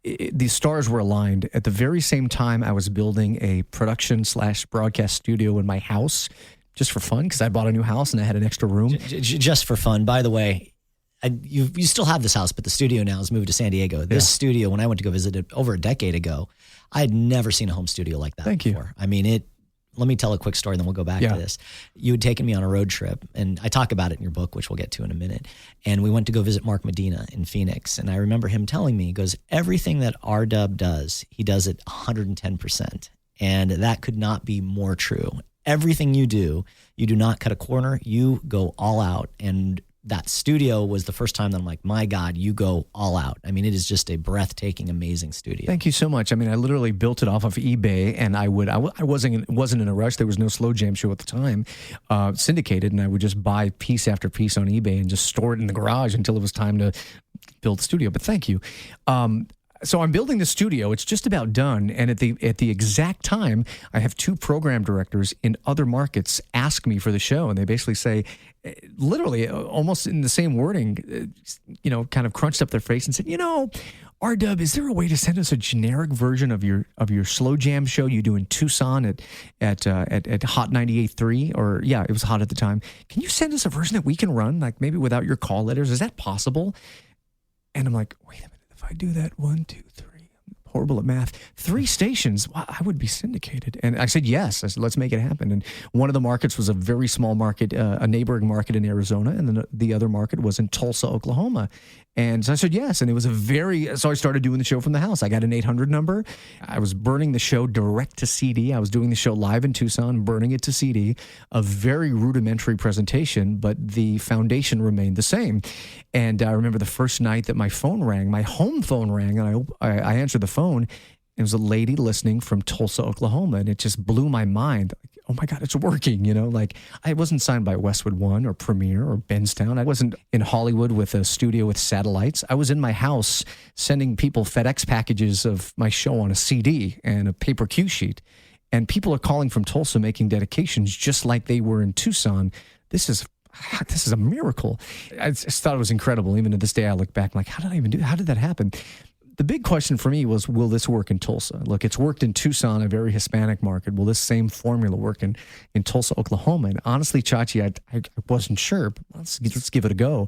these stars were aligned. At the very same time, I was building a production/broadcast studio in my house just for fun because I bought a new house and I had an extra room.
Just for fun. By the way, you still have this house, but the studio now has moved to San Diego. This studio, when I went to go visit it over a decade ago, I had never seen a home studio like that before. I mean, let me tell a quick story, and then we'll go back to this. You had taken me on a road trip, and I talk about it in your book, which we'll get to in a minute. And we went to go visit Mark Medina in Phoenix. And I remember him telling me, he goes, everything that R Dub does, he does it 110%. And that could not be more true. Everything you do not cut a corner. You go all out. And that studio was the first time that I'm like, my God, you go all out. I mean, it is just a breathtaking, amazing studio.
Thank you so much. I mean, I literally built it off of eBay, and I wasn't in a rush. There was no slow jam show at the time, syndicated, and I would just buy piece after piece on eBay and just store it in the garage until it was time to build the studio. But thank you. So I'm building the studio. It's just about done. And at the exact time, I have 2 program directors in other markets ask me for the show. And they basically say, literally almost in the same wording, kind of crunched up their face and said, R Dub, is there a way to send us a generic version of your slow jam show you do in Tucson at Hot 98.3? Or it was hot at the time. Can you send us a version that we can run, like maybe without your call letters? Is that possible? And I'm like, wait a minute. If I do that 1, 2, 3, I'm horrible at math, 3 stations, I would be syndicated. And I said, yes. I said, let's make it happen. And one of the markets was a very small market, a neighboring market in Arizona. And then the other market was in Tulsa, Oklahoma. And so I said, yes. And it was so I started doing the show from the house. I got an 800 number. I was burning the show direct to CD. I was doing the show live in Tucson, burning it to CD. A very rudimentary presentation, but the foundation remained the same. And I remember the first night that my phone rang, my home phone rang, and I answered the phone. It was a lady listening from Tulsa, Oklahoma, and it just blew my mind. Oh my God, it's working, like I wasn't signed by Westwood One or Premiere or Benztown. I wasn't in Hollywood with a studio with satellites. I was in my house sending people FedEx packages of my show on a CD and a paper cue sheet. and people are calling from Tulsa making dedications just like they were in Tucson. This is a miracle. I just thought it was incredible. Even to this day, I look back, I'm like, how did that happen? The big question for me was, will this work in Tulsa? Look, it's worked in Tucson, a very Hispanic market. Will this same formula work in Tulsa, Oklahoma? And honestly, Chachi, I wasn't sure, but let's give it a go.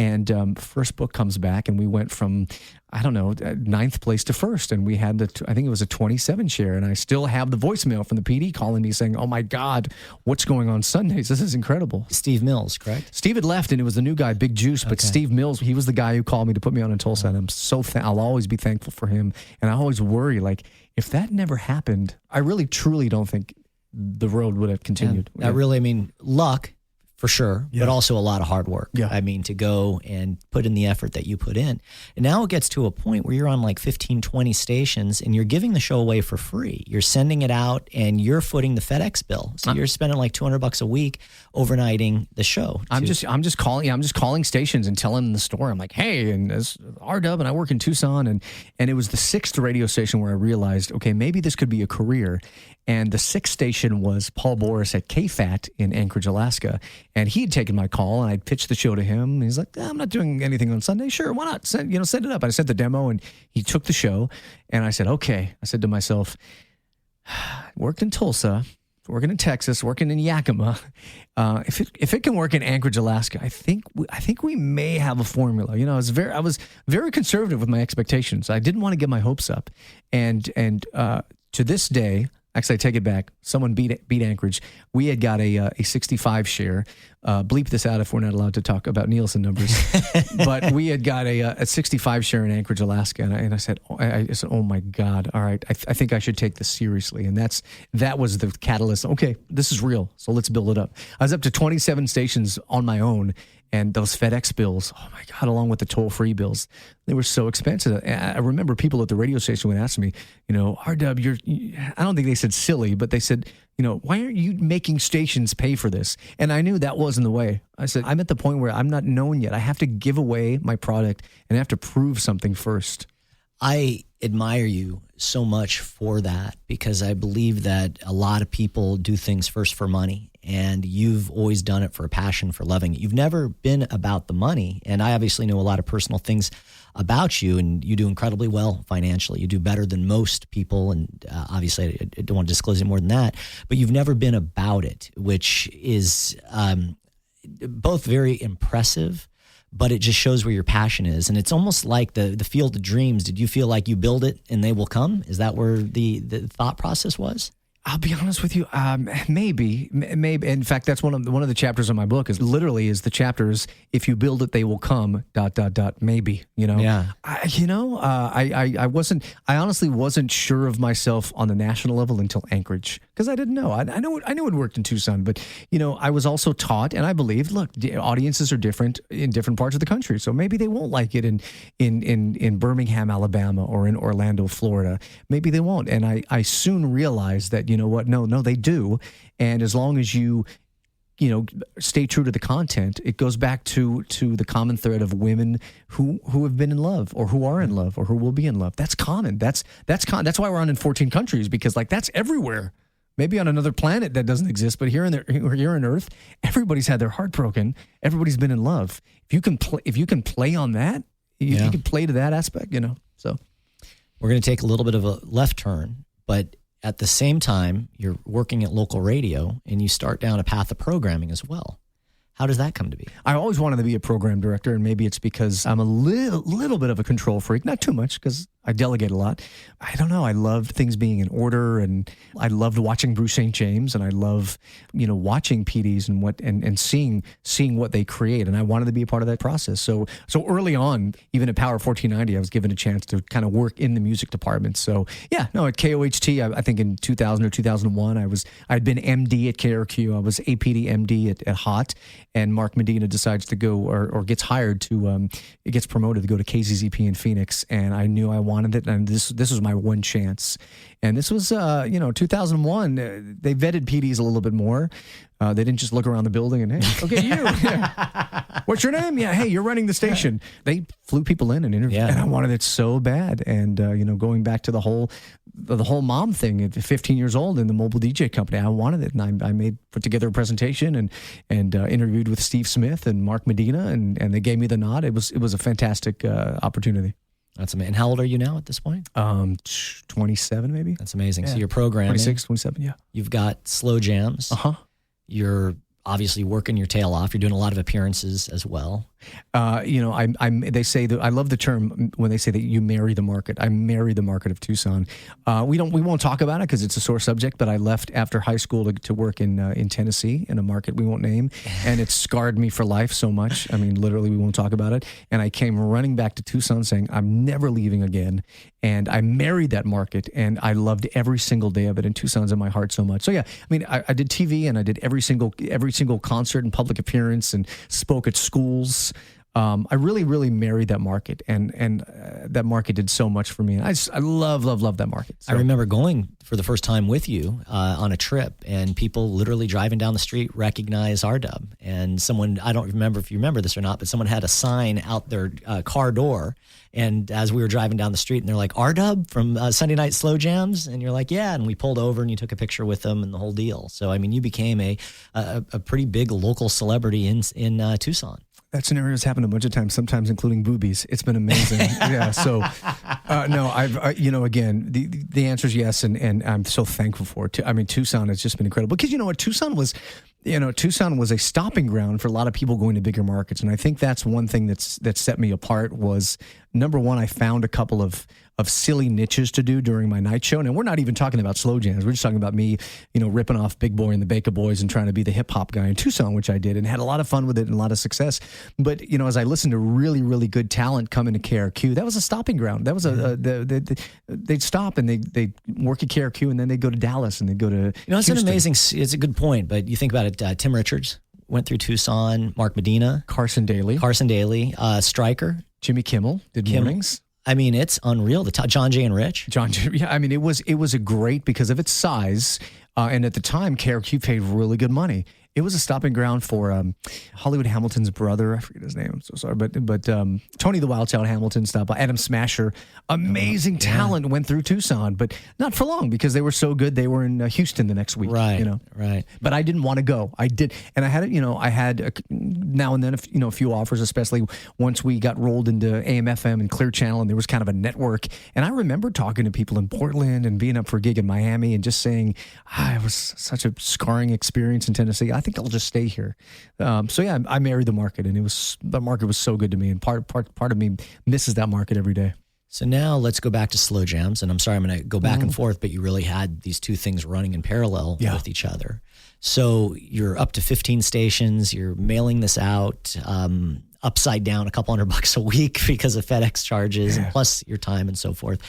And first book comes back, and we went from, I don't know, 9th place to first. And we had, I think it was a 27 share. And I still have the voicemail from the PD calling me saying, oh my God, what's going on Sundays? This is incredible.
Steve Mills, correct?
Steve had left, and it was the new guy, Big Juice. But Steve Mills, he was the guy who called me to put me on in Tulsa. And I'm so I'll always be thankful for him. And I always worry, like, if that never happened, I really, truly don't think the road would have continued.
That really, I mean, luck. For sure, but also a lot of hard work.
Yeah.
I mean, to go and put in the effort that you put in. And now it gets to a point where you're on like 15, 20 stations and you're giving the show away for free. You're sending it out and you're footing the FedEx bill. So you're spending like $200 a week overnighting the show.
I'm just calling stations and telling them the story. I'm like, hey, and it's R Dub, and I work in Tucson. And it was the 6th radio station where I realized, okay, maybe this could be a career. And the 6th station was Paul Boris at KFAT in Anchorage, Alaska. And he had taken my call, and I pitched the show to him. And he's like, I'm not doing anything on Sunday. Sure, why not? Send it up. I sent the demo, and he took the show. And I said, okay. I said to myself, worked in Tulsa, working in Texas, working in Yakima. If it can work in Anchorage, Alaska, I think we may have a formula. I was very conservative with my expectations. I didn't want to get my hopes up. And to this day, actually, I take it back. Someone beat Anchorage. We had got a 65 share. Bleep this out if we're not allowed to talk about Nielsen numbers. But we had got a 65 share in Anchorage, Alaska, and I said, oh my God, all right, I think I should take this seriously. And that was the catalyst. Okay, this is real, so let's build it up. I was up to 27 stations on my own. And those FedEx bills, oh my God, along with the toll-free bills, they were so expensive. I remember people at the radio station would ask me, R Dub, I don't think they said silly, but they said, why aren't you making stations pay for this? And I knew that wasn't the way. I said, I'm at the point where I'm not known yet. I have to give away my product and I have to prove something first.
I admire you so much for that, because I believe that a lot of people do things first for money, and you've always done it for a passion, for loving it. You've never been about the money, and I obviously know a lot of personal things about you, and you do incredibly well financially. You do better than most people, and obviously I don't want to disclose any more than that, but you've never been about it, which is both very impressive, but it just shows where your passion is. And it's almost like the field of dreams. Did you feel like you build it and they will come? Is that where the thought process was?
I'll be honest with you, maybe. In fact, that's one of the chapters of my book is the chapters, if you build it, they will come, ... maybe,
Yeah.
I honestly wasn't sure of myself on the national level until Anchorage, because I didn't know. I knew it worked in Tucson, but, I was also taught, and I believed, look, audiences are different in different parts of the country, so maybe they won't like it in Birmingham, Alabama, or in Orlando, Florida. Maybe they won't. And I soon realized that, what? No, they do. And as long as you stay true to the content, it goes back to the common thread of women who have been in love, or who are in love, or who will be in love. That's common. That's why we're on in 14 countries, because that's everywhere. Maybe on another planet that doesn't exist, but here on Earth, everybody's had their heart broken. Everybody's been in love. If you can play on that, you can play to that aspect. So
we're going to take a little bit of a left turn, but at the same time, you're working at local radio and you start down a path of programming as well. How does that come to be?
I always wanted to be a program director, and maybe it's because I'm a little bit of a control freak. Not too much, because I delegate a lot. I don't know. I loved things being in order, and I loved watching Bruce St. James, and I love, watching PDs and seeing what they create, and I wanted to be a part of that process. So early on, even at Power 1490, I was given a chance to kind of work in the music department. So at KOHT, I think in 2000 or 2001, I'd been MD at KRQ. I was APD MD at HOT. And Mark Medina decides to go or gets hired to, it gets promoted to go to KZZP in Phoenix. And I knew I wanted it. And this was my one chance. And this was, 2001. They vetted PDs a little bit more. They didn't just look around the building and, hey, okay, you. What's your name? Yeah, hey, you're running the station. They flew people in and interviewed. Yeah. And I wanted it so bad. And, going back to the whole the whole mom thing at 15 years old in the mobile DJ company. I wanted it, and I put together a presentation and interviewed with Steve Smith and Mark Medina, and they gave me the nod. It was a fantastic opportunity.
That's amazing. And how old are you now at this point?
27 maybe.
That's amazing.
Yeah.
So you're programming.
26, 27, yeah.
You've got slow jams. You're obviously working your tail off. You're doing a lot of appearances as well.
They say that I love the term when they say that you marry the market. I marry the market of Tucson. We won't talk about it because it's a sore subject. But I left after high school to work in Tennessee in a market we won't name, and it scarred me for life so much. I mean, literally, we won't talk about it. And I came running back to Tucson saying I'm never leaving again. And I married that market, and I loved every single day of it. And Tucson's in my heart so much. So yeah, I mean, I did TV, and I did every single concert and public appearance, and spoke at schools. I really, really married that market, and that market did so much for me. And I love that market. So.
I remember going for the first time with you on a trip, and people literally driving down the street recognize R Dub. And someone, I don't remember if you remember this or not, but someone had a sign out their car door. And as we were driving down the street, and they're like, R Dub from Sunday Night Slow Jams? And you're like, yeah. And we pulled over, and you took a picture with them and the whole deal. So, I mean, you became a pretty big local celebrity in Tucson.
That scenario has happened a bunch of times, sometimes including boobies. It's been amazing. Yeah. So, no, again, the answer is yes, and I'm so thankful for it. I mean, Tucson has just been incredible because you know what, Tucson was a stopping ground for a lot of people going to bigger markets, and I think that's one thing that set me apart was number one, I found a couple of silly niches to do during my night show. And we're not even talking about slow jams. We're just talking about me, ripping off Big Boy and the Baker Boys and trying to be the hip hop guy in Tucson, which I did and had a lot of fun with it and a lot of success. But, as I listened to really, really good talent come into KRQ, that was a stopping ground. That was they'd stop and they'd work at KRQ and then they'd go to Dallas and they'd go to
it's an amazing, it's a good point, but you think about it, Tim Richards went through Tucson, Mark Medina.
Carson Daly,
Stryker.
Jimmy Kimmel did mornings.
I mean, it's unreal. John Jay and Rich.
Yeah, I mean, it was a great because of its size, and at the time, KRQ paid really good money. It was a stopping ground for Hollywood Hamilton's brother. I forget his name. I'm so sorry, but Tony the Wild Child Hamilton stopped by. Adam Smasher, amazing talent went through Tucson, but not for long because they were so good. They were in Houston the next week.
Right. Right.
But I didn't want to go. I did, and I had it. I had now and then a few offers, especially once we got rolled into AM/FM and Clear Channel, and there was kind of a network. And I remember talking to people in Portland and being up for a gig in Miami, and just saying, it was such a scarring experience in Tennessee. I think I'll just stay here. So yeah, I married the market, and the market was so good to me, and part of me misses that market every day.
So now let's go back to slow jams, and I'm sorry I'm going to go back and forth, but you really had these two things running in parallel with each other. So you're up to 15 stations. You're mailing this out upside down, a couple $100 a week because of FedEx charges, and plus your time and so forth.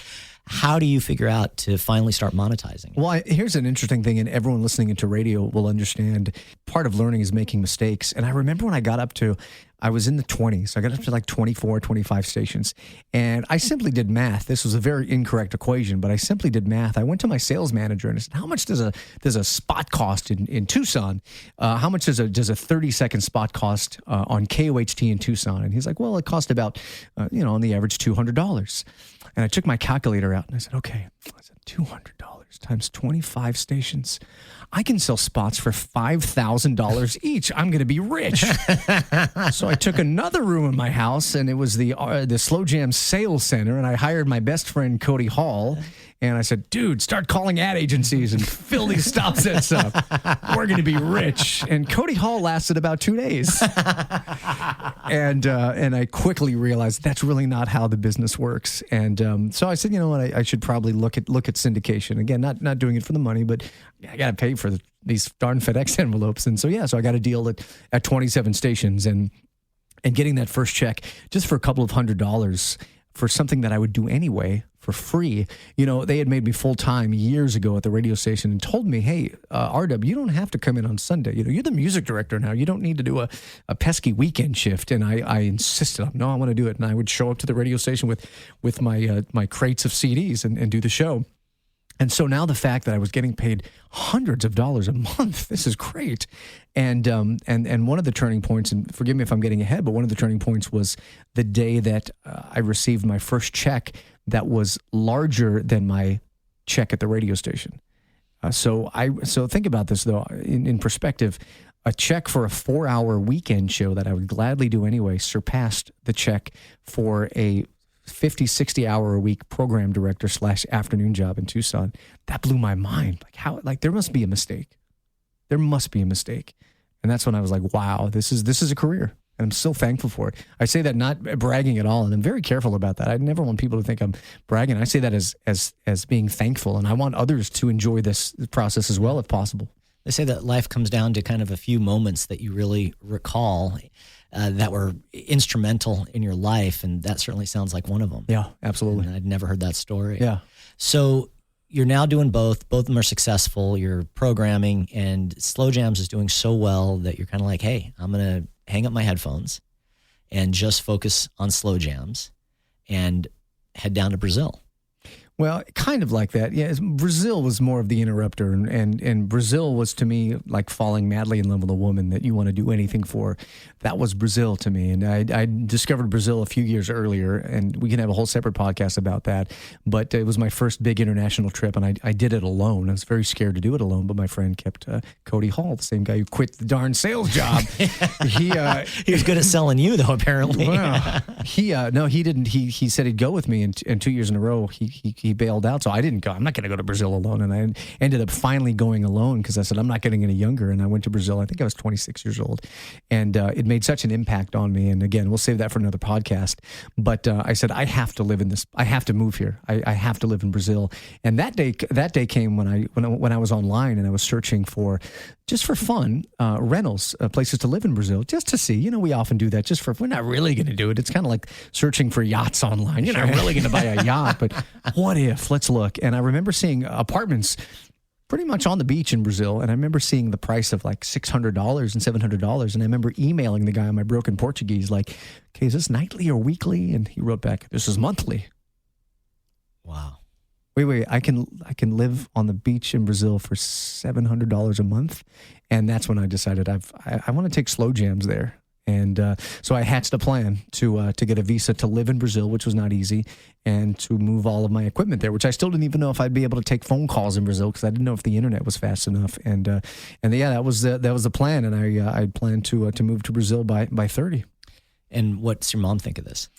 How do you figure out to finally start monetizing?
Well, here's an interesting thing, and everyone listening into radio will understand. Part of learning is making mistakes. And I remember when I was in the 20s. I got up to like 24, 25 stations. And I simply did math. This was a very incorrect equation, but I simply did math. I went to my sales manager and I said, how much does a spot cost in Tucson? How much does a 30-second spot cost on KOHT in Tucson? And he's like, well, it cost about, on the average $200. And I took my calculator out and I said, okay, $200 times 25 stations. I can sell spots for $5,000 each. I'm going to be rich. So I took another room in my house, and it was the Slow Jam Sales Center, and I hired my best friend, Cody Hall. And I said, dude, start calling ad agencies and fill these stop sets up. We're going to be rich. And Cody Hall lasted about 2 days. And I quickly realized that's really not how the business works. And so I said, you know what, I should probably look at syndication. Again, not doing it for the money, but I got to pay for these darn FedEx envelopes. And so I got a deal at 27 stations and getting that first check just for a couple of $100 for something that I would do anyway for free. They had made me full-time years ago at the radio station and told me, hey, R Dub, you don't have to come in on Sunday. You're the music director now. You don't need to do a pesky weekend shift. And I insisted, no, I want to do it. And I would show up to the radio station with my crates of CDs and do the show. And so now the fact that I was getting paid hundreds of dollars a month, this is great. And one of the turning points, and forgive me if I'm getting ahead, but one of the turning points was the day that I received my first check that was larger than my check at the radio station. So think about this, though, in perspective. A check for a 4-hour weekend show that I would gladly do anyway surpassed the check for a 50, 60-hour-a-week program director / afternoon job in Tucson. That blew my mind. There must be a mistake. There must be a mistake. And that's when I was like, wow, this is a career. And I'm so thankful for it. I say that not bragging at all, and I'm very careful about that. I never want people to think I'm bragging. I say that as being thankful, and I want others to enjoy this process as well if possible.
They say that life comes down to kind of a few moments that you really recall that were instrumental in your life, and that certainly sounds like one of them.
Yeah, absolutely.
And I'd never heard that story.
Yeah.
So you're now doing both. Both of them are successful. You're programming, and Slow Jams is doing so well that you're kind of like, hey, I'm going to hang up my headphones and just focus on Slow Jams and head down to Brazil.
Well, kind of like that. Yeah, Brazil was more of the interrupter, and Brazil was to me like falling madly in love with a woman that you want to do anything for. That was Brazil to me, and I discovered Brazil a few years earlier, and we can have a whole separate podcast about that. But it was my first big international trip, and I did it alone. I was very scared to do it alone, but my friend kept Cody Hall, the same guy who quit the darn sales job. He
was good at selling you, though. Apparently,
well, he didn't. He said he'd go with me, and 2 years in a row he bailed out, so I didn't go. I'm not going to go to Brazil alone, and I ended up finally going alone because I said I'm not getting any younger, and I went to Brazil. I think I was 26 years old, and it made such an impact on me. And again, we'll save that for another podcast. But I said I have to live in this. I have to move here. I have to live in Brazil. And that day came when I was online and I was searching for, just for fun, rentals, places to live in Brazil, just to see. We often do that just for. We're not really going to do it. It's kind of like searching for yachts online. You're not really going to buy a yacht, but what if? Let's look. And I remember seeing apartments pretty much on the beach in Brazil, and I remember seeing the price of like $600 and $700, and I remember emailing the guy on my broken Portuguese like, okay, is this nightly or weekly? And he wrote back, this is monthly.
Wow.
Wait, I can live on the beach in Brazil for $700 a month, and that's when I decided I want to take Slow Jams there. And so I hatched a plan to get a visa to live in Brazil, which was not easy, and to move all of my equipment there, which I still didn't even know if I'd be able to take phone calls in Brazil because I didn't know if the internet was fast enough. And yeah, that was the plan, and I planned to move to Brazil by 30.
And what's your mom think of this?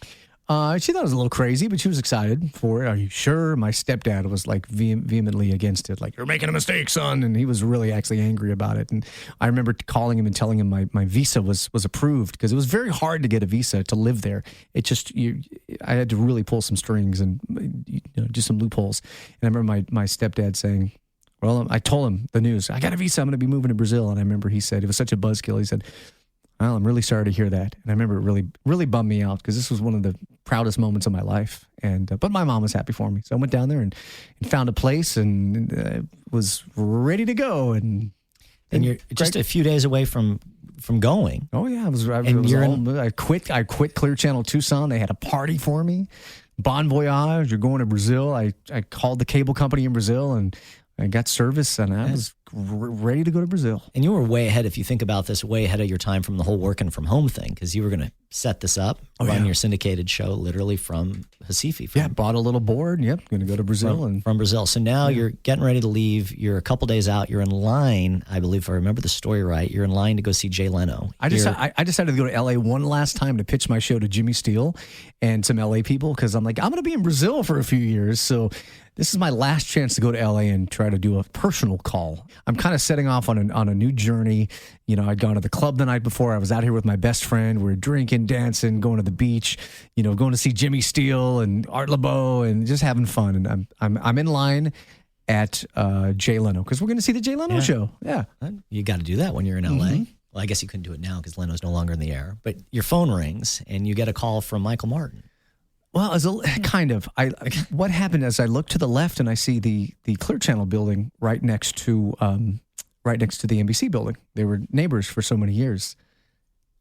She thought it was a little crazy, but she was excited for it. Are you sure? My stepdad was like vehemently against it. Like, you're making a mistake, son. And he was really actually angry about it. And I remember calling him and telling him my visa was approved because it was very hard to get a visa to live there. It just, I had to really pull some strings and do some loopholes. And I remember my stepdad saying, well, I told him the news. I got a visa. I'm going to be moving to Brazil. And I remember he said, it was such a buzzkill. He said, well, I'm really sorry to hear that. And I remember it really, really bummed me out because this was one of the proudest moments of my life. And but my mom was happy for me. So I went down there and found a place and was ready to go. And
you're just a few days away from going.
Oh, yeah. I quit Clear Channel Tucson. They had a party for me. Bon voyage. You're going to Brazil. I called the cable company in Brazil and I got service, and I was ready to go to Brazil.
And you were way ahead, if you think about this, way ahead of your time from the whole working from home thing, because you were going to set this up, run your syndicated show literally from Recife.
Bought a little board. Yep, going to go to Brazil.
From Brazil. So now you're getting ready to leave. You're a couple days out. You're in line, I believe, if I remember the story right, you're in line to go see Jay Leno. I
decided to go to L.A. one last time to pitch my show to Jimmy Steele and some L.A. people, because I'm like, I'm going to be in Brazil for a few years, so this is my last chance to go to L.A. and try to do a personal call. I'm kind of setting off on a new journey. I'd gone to the club the night before. I was out here with my best friend. We were drinking, dancing, going to the beach, going to see Jimmy Steele and Art Laboe and just having fun. And I'm in line at Jay Leno because we're going to see the Jay Leno show. Yeah.
You got to do that when you're in L.A. Mm-hmm. Well, I guess you couldn't do it now because Leno's no longer in the air. But your phone rings and you get a call from Michael Martin.
Well, kind of. What happened is I looked to the left and I see the Clear Channel building right next to the NBC building. They were neighbors for so many years.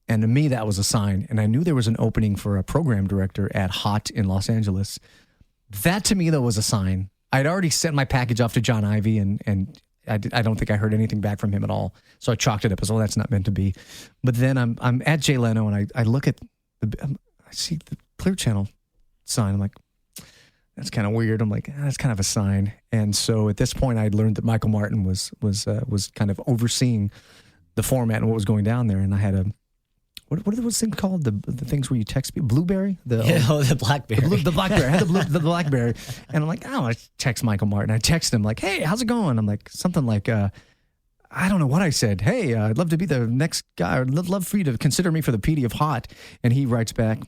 And to me, that was a sign. And I knew there was an opening for a program director at Hot in Los Angeles. That to me, though, was a sign. I'd already sent my package off to John Ivey, and I don't think I heard anything back from him at all. So I chalked it up as, that's not meant to be. But then I'm at Jay Leno, and I look at I see the Clear Channel sign. I'm like, that's kind of weird. I'm like, that's kind of a sign. And so at this point, I'd learned that Michael Martin was kind of overseeing the format and what was going down there. And I had what are those things called? The things where you text people? Blueberry?
The BlackBerry.
The BlackBerry. I had the BlackBerry. And I'm like, I text Michael Martin. I text him like, hey, how's it going? I'm like, something like, I don't know what I said. Hey, I'd love to be the next guy. I'd love for you to consider me for the PD of Hot. And he writes back,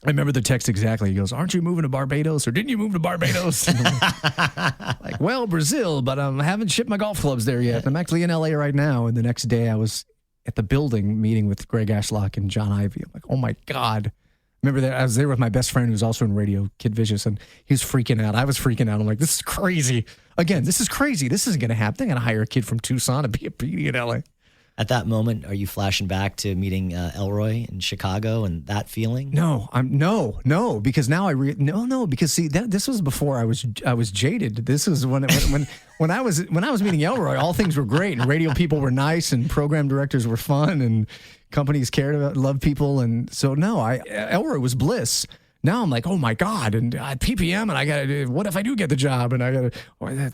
I remember the text exactly. He goes, aren't you moving to Barbados, or didn't you move to Barbados? Like, well, Brazil, but I haven't shipped my golf clubs there yet. I'm actually in LA right now. And the next day I was at the building meeting with Greg Ashlock and John Ivey. I'm like, oh my God. Remember that I was there with my best friend who's also in radio, Kid Vicious, and he was freaking out. I was freaking out. I'm like, this is crazy. Again, this is crazy. This isn't going to happen. They're going to hire a kid from Tucson to be a PD in LA.
At that moment, are you flashing back to meeting Elroy in Chicago and that feeling?
No, because now because see this was before I was jaded. This was when I was meeting Elroy, all things were great and radio people were nice and program directors were fun and companies cared about, loved people, and so Elroy was bliss. Now I'm like, oh my God, and PPM, and I gotta. What if I do get the job? And I gotta.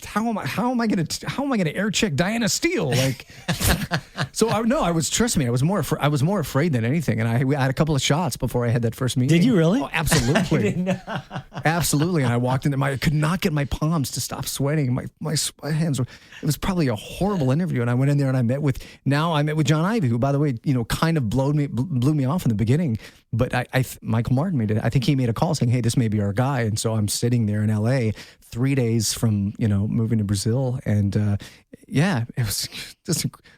How am I gonna air check Diana Steele? Like, so I was. Trust me, I was more afraid than anything. And I had a couple of shots before I had that first meeting.
Did you really?
Oh, absolutely, absolutely. And I walked in, I could not get my palms to stop sweating. My hands were. It was probably a horrible interview. And I went in there and I met with John Ivey, who, by the way, kind of blew me off in the beginning. But Michael Martin made it. I think he made a call saying, hey, this may be our guy. And so I'm sitting there in LA 3 days from, moving to Brazil. And it was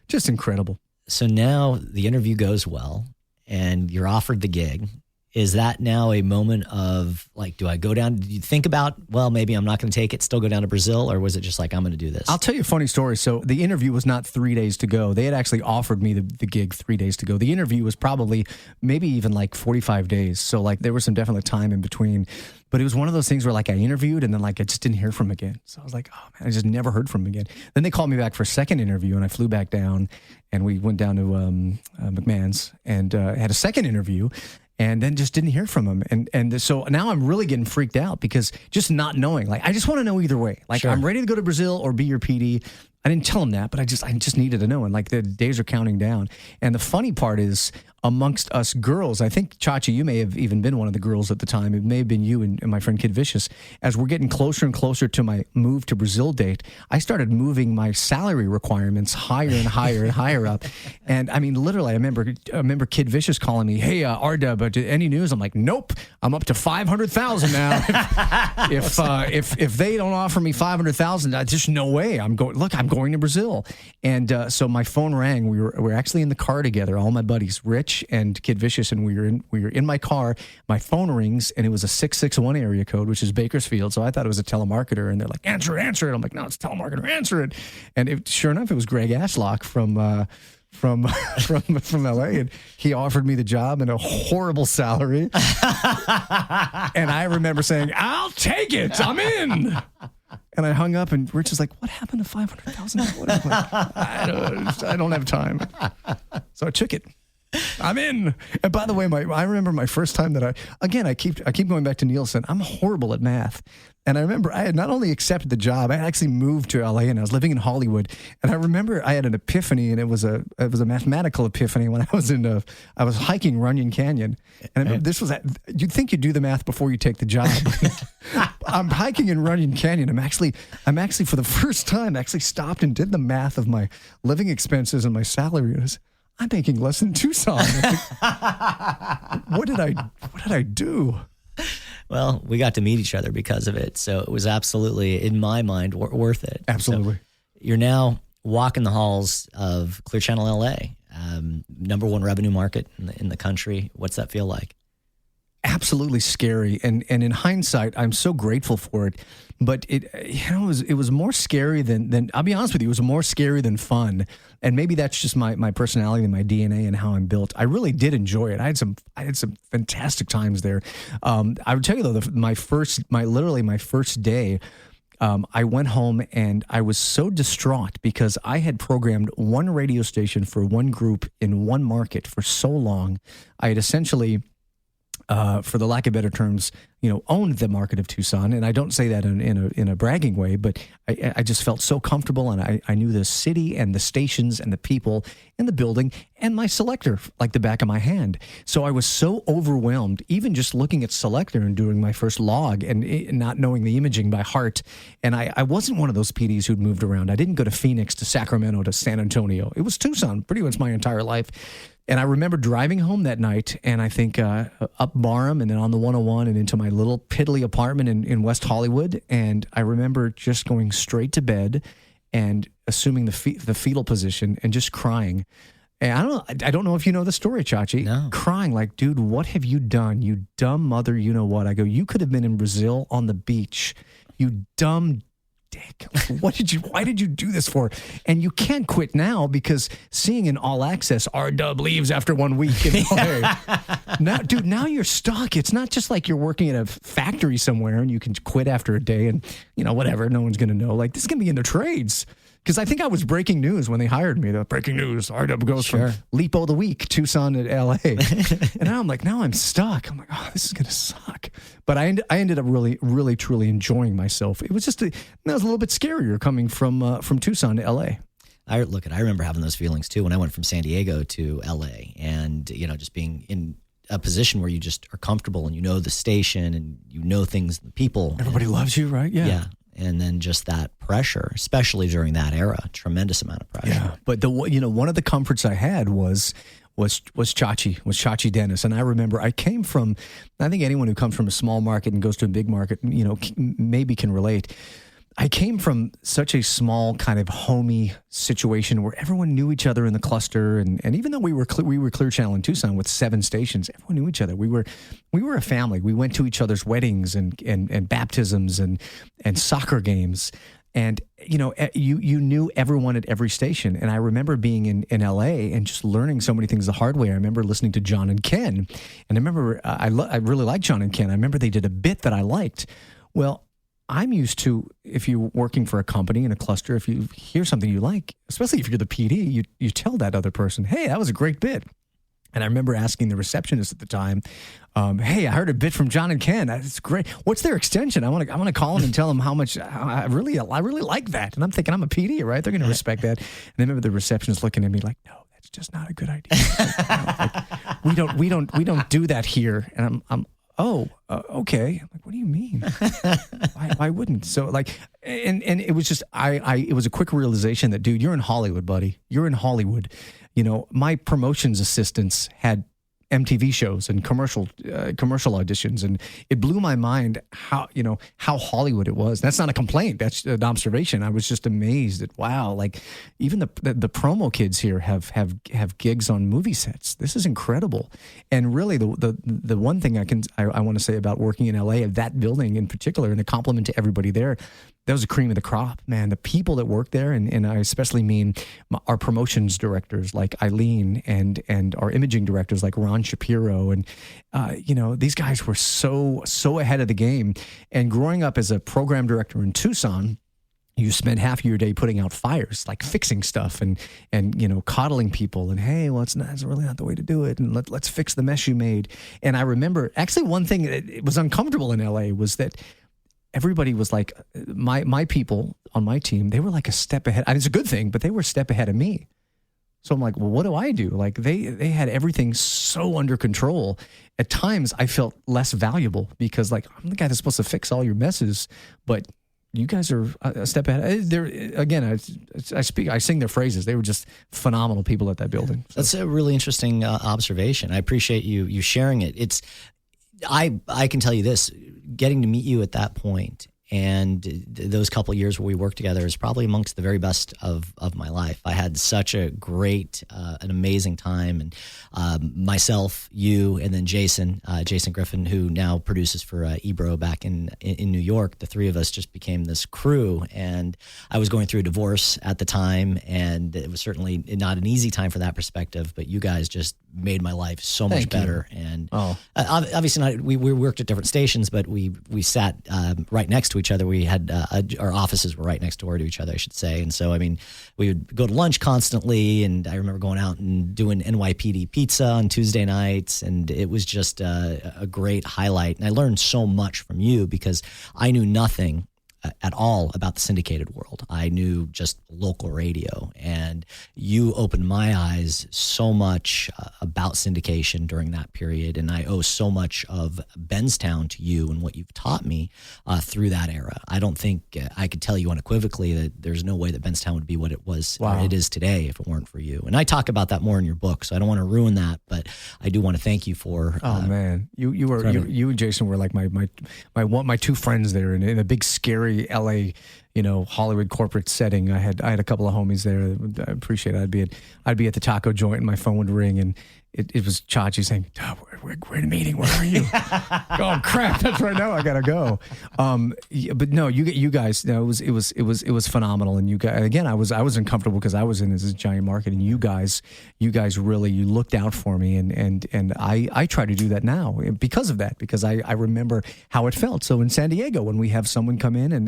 just incredible.
So now the interview goes well and you're offered the gig. Is that now a moment of like, do I go down? Do you think about, well, maybe I'm not going to take it, still go down to Brazil? Or was it just like, I'm going to do this?
I'll tell you a funny story. So the interview was not 3 days to go. They had actually offered me the gig 3 days to go. The interview was probably maybe even like 45 days. So like there was some definite time in between. But it was one of those things where like I interviewed and then like I just didn't hear from him again. So I was like, oh man, I just never heard from him again. Then they called me back for a second interview and I flew back down and we went down to McMahon's and had a second interview. And then just didn't hear from him. And so now I'm really getting freaked out because just not knowing. Like, I just want to know either way. Like, sure. I'm ready to go to Brazil or be your PD. I didn't tell him that, but I just needed to know. And like the days are counting down. And the funny part is amongst us girls, I think, Chachi, you may have even been one of the girls at the time. It may have been you and my friend Kid Vicious. As we're getting closer and closer to my move to Brazil date, I started moving my salary requirements higher and higher and higher up. And I mean, literally, I remember Kid Vicious calling me, hey, R Dub, any news? I'm like, nope, I'm up to 500,000 now. If they don't offer me 500,000, there's no way. I'm going to Brazil. And so my phone rang. We were actually in the car together, all my buddies, Rich and Kid Vicious, and we were in my car. My phone rings, and it was a 661 area code, which is Bakersfield. So I thought it was a telemarketer, and they're like, answer it. I'm like, no, it's a telemarketer, answer it. And sure enough, it was Greg Ashlock from LA, and he offered me the job and a horrible salary. And I remember saying, I'll take it. I'm in. And I hung up, and Rich was like, what happened to $500,000? Like, I don't have time. So I took it. I'm in. And by the way, I remember my first time that I keep going back to Nielsen. I'm horrible at math. And I remember I had not only accepted the job, I actually moved to LA and I was living in Hollywood. And I remember I had an epiphany, and it was a mathematical epiphany when I was hiking Runyon Canyon. And this was you'd think you'd do the math before you take the job. I'm hiking in Runyon Canyon. I'm actually for the first time stopped and did the math of my living expenses and my salary. I'm making less than Tucson. What did I do?
Well, we got to meet each other because of it. So it was absolutely, in my mind, worth it.
Absolutely.
So you're now walking the halls of Clear Channel LA, number one revenue market in the country. What's that feel like?
Absolutely scary. And in hindsight, I'm so grateful for it. But it was more scary than I'll be honest with you, it was more scary than fun. And maybe that's just my personality and my DNA and how I'm built. I really did enjoy it. I had some fantastic times there. I would tell you though, my first day, I went home and I was so distraught because I had programmed one radio station for one group in one market for so long. I had essentially, for the lack of better terms, owned the market of Tucson. And I don't say that in a bragging way, but I just felt so comfortable, and I knew the city and the stations and the people and the building and my selector like the back of my hand. So I was so overwhelmed, even just looking at selector and doing my first log and not knowing the imaging by heart. And I wasn't one of those PDs who'd moved around. I didn't go to Phoenix, to Sacramento, to San Antonio. It was Tucson pretty much my entire life. And I remember driving home that night, and I think up Barham and then on the 101 and into my little piddly apartment in West Hollywood. And I remember just going straight to bed and assuming the fetal position and just crying. And I don't know if you know the story, Chachi.
No.
Crying like, dude, what have you done? You dumb mother, you know what? I go, you could have been in Brazil on the beach. You dumb dick. Why did you do this for? And you can't quit now, because seeing in All Access, R Dub leaves after 1 week. Now you're stuck. It's not just like you're working at a factory somewhere and you can quit after a day and, whatever, no one's going to know. Like, this can be in the trades. Because I think I was breaking news when they hired me. The breaking news, R Dub goes from Lipo the week, Tucson to LA. And now I'm like, now I'm stuck. I'm like, oh, this is going to suck. But I ended up really, really, truly enjoying myself. It was just, that was a little bit scarier coming from Tucson to LA.
I remember having those feelings too when I went from San Diego to LA, and, just being in a position where you just are comfortable and the station and things, the people.
Everybody loves you, right? Yeah.
And then just that pressure, especially during that era, tremendous amount of pressure.
Yeah, but one of the comforts I had was Chachi Dennis. And I remember I came from, I think anyone who comes from a small market and goes to a big market, maybe can relate. I came from such a small kind of homey situation where everyone knew each other in the cluster, and even though we were Clear Channel in Tucson with 7 stations, everyone knew each other. We were a family. We went to each other's weddings and baptisms and soccer games, and you knew everyone at every station. And I remember being in LA and just learning so many things the hard way. I remember listening to John and Ken, and I remember I really liked John and Ken. I remember they did a bit that I liked. Well, I'm used to, if you're working for a company in a cluster, if you hear something you like, especially if you're the PD, you tell that other person, hey, that was a great bit. And I remember asking the receptionist at the time, hey, I heard a bit from John and Ken. That's great. What's their extension? I want to call them and tell them how much I really like that. And I'm thinking, I'm a PD, right? They're going to respect that. And I remember the receptionist looking at me like, no, that's just not a good idea. We don't do that here. And I'm okay. I'm like, what do you mean? Why wouldn't? So and it was just, it was a quick realization that, dude, you're in Hollywood, buddy. You're in Hollywood. My promotions assistants had MTV shows and commercial auditions, and it blew my mind how Hollywood it was. That's not a complaint. That's an observation. I was just amazed at, wow, like even the promo kids here have gigs on movie sets. This is incredible. And really the one thing I want to say about working in LA, of that building in particular, and a compliment to everybody there, that was the cream of the crop, man. The people that work there, and I especially mean our promotions directors like Eileen and our imaging directors like Ron Shapiro. And, these guys were so ahead of the game. And growing up as a program director in Tucson, you spend half of your day putting out fires, like fixing stuff and coddling people. And, hey, well, it's really not the way to do it. And let's fix the mess you made. And I remember, actually, one thing that was uncomfortable in LA was that everybody was like, my people on my team, they were like a step ahead. I mean, it's a good thing, but they were a step ahead of me. So I'm like, well, what do I do? Like they had everything so under control. At times I felt less valuable because like, I'm the guy that's supposed to fix all your messes, but you guys are a step ahead. I sing their phrases. They were just phenomenal people at that building. So.
That's a really interesting observation. I appreciate you sharing it. I can tell you this, getting to meet you at that point and those couple of years where we worked together is probably amongst the very best of my life. I had such a great, an amazing time. And myself, you, and then Jason Griffin, who now produces for Ebro back in New York, the three of us just became this crew. And I was going through a divorce at the time, and it was certainly not an easy time from that perspective, but you guys just made my life so much better. And obviously we worked at different stations, but we sat right next to each each other. We had our offices were right next door to each other, I should say. And so, I mean, we would go to lunch constantly. And I remember going out and doing NYPD pizza on Tuesday nights. And it was just a great highlight. And I learned so much from you because I knew nothing at all about the syndicated world. I knew just local radio, and you opened my eyes so much about syndication during that period. And I owe so much of Benztown to you and what you've taught me through that era. I don't think I could tell you unequivocally that there's no way that Benztown would be what it was, or it is today, if it weren't for you. And I talk about that more in your book, so I don't want to ruin that, but I do want to thank you for.
Oh man, you and Jason were like my two friends there in a big scary LA, Hollywood corporate setting. I had a couple of homies there. I appreciate it. I'd be at the taco joint and my phone would ring and it was Chachi saying, we're in a meeting. Where are you? Oh crap! That's right now. I gotta go. But no, you guys. No, it was phenomenal. And you guys, again, I was uncomfortable because I was in this giant market, and you guys really looked out for me, and I try to do that now because of that, because I remember how it felt. So in San Diego, when we have someone come in and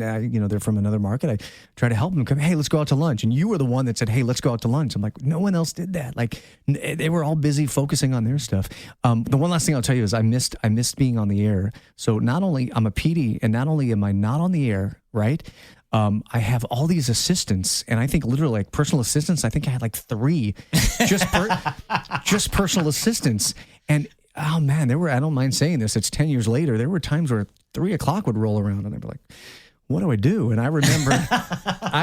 they're from another market, I try to help them come. Hey, let's go out to lunch. And you were the one that said, hey, let's go out to lunch. I'm like, no one else did that. Like they were all busy focusing on their stuff. The one last thing I'll tell you is I missed being on the air. So not only I'm a PD, and not only am I not on the air, right? I have all these assistants, and I think literally like personal assistants. I think I had like 3, just personal assistants. And oh man, I don't mind saying this. It's 10 years later. There were times where 3 o'clock would roll around, and I'd be like, what do I do? And I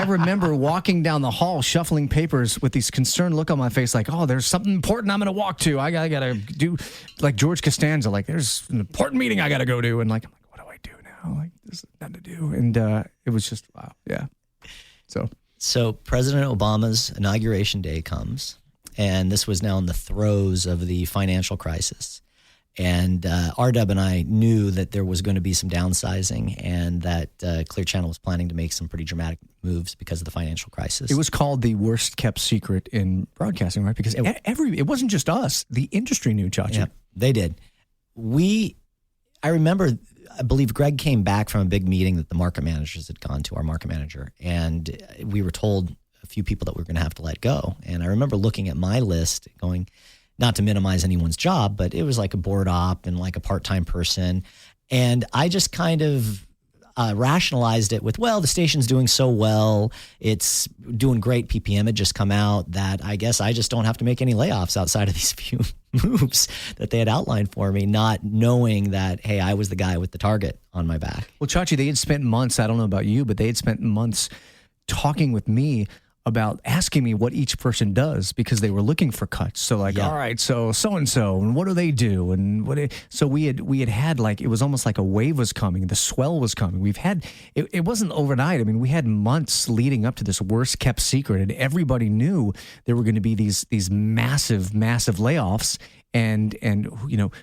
remember walking down the hall, shuffling papers with this concerned look on my face, like, oh, there's something important I'm going to walk to. I gotta do, like George Costanza, like there's an important meeting I got to go to. And like, I'm like, what do I do now? Like, there's nothing to do. And it was just, wow. Yeah. So
President Obama's inauguration day comes, and this was now in the throes of the financial crisis. And R Dub and I knew that there was going to be some downsizing, and that Clear Channel was planning to make some pretty dramatic moves because of the financial crisis.
It was called the worst kept secret in broadcasting, right? Because it wasn't just us. The industry knew, Chachi.
Yeah, they did. I remember, I believe Greg came back from a big meeting that the market managers had gone to, our market manager, and we were told a few people that we were going to have to let go. And I remember looking at my list going, not to minimize anyone's job, but it was like a board op and like a part-time person. And I just kind of rationalized it with, well, the station's doing so well. It's doing great. PPM had just come out that I guess I just don't have to make any layoffs outside of these few moves that they had outlined for me, not knowing that, hey, I was the guy with the target on my back.
Well, Chachi, they had spent months, I don't know about you, but they had spent months talking with me about asking me what each person does, because they were looking for cuts. So like, all right, so and-so, and what do they do? And so we had like, it was almost like a wave was coming. The swell was coming. It wasn't overnight. I mean, we had months leading up to this worst kept secret, and everybody knew there were going to be these massive layoffs. And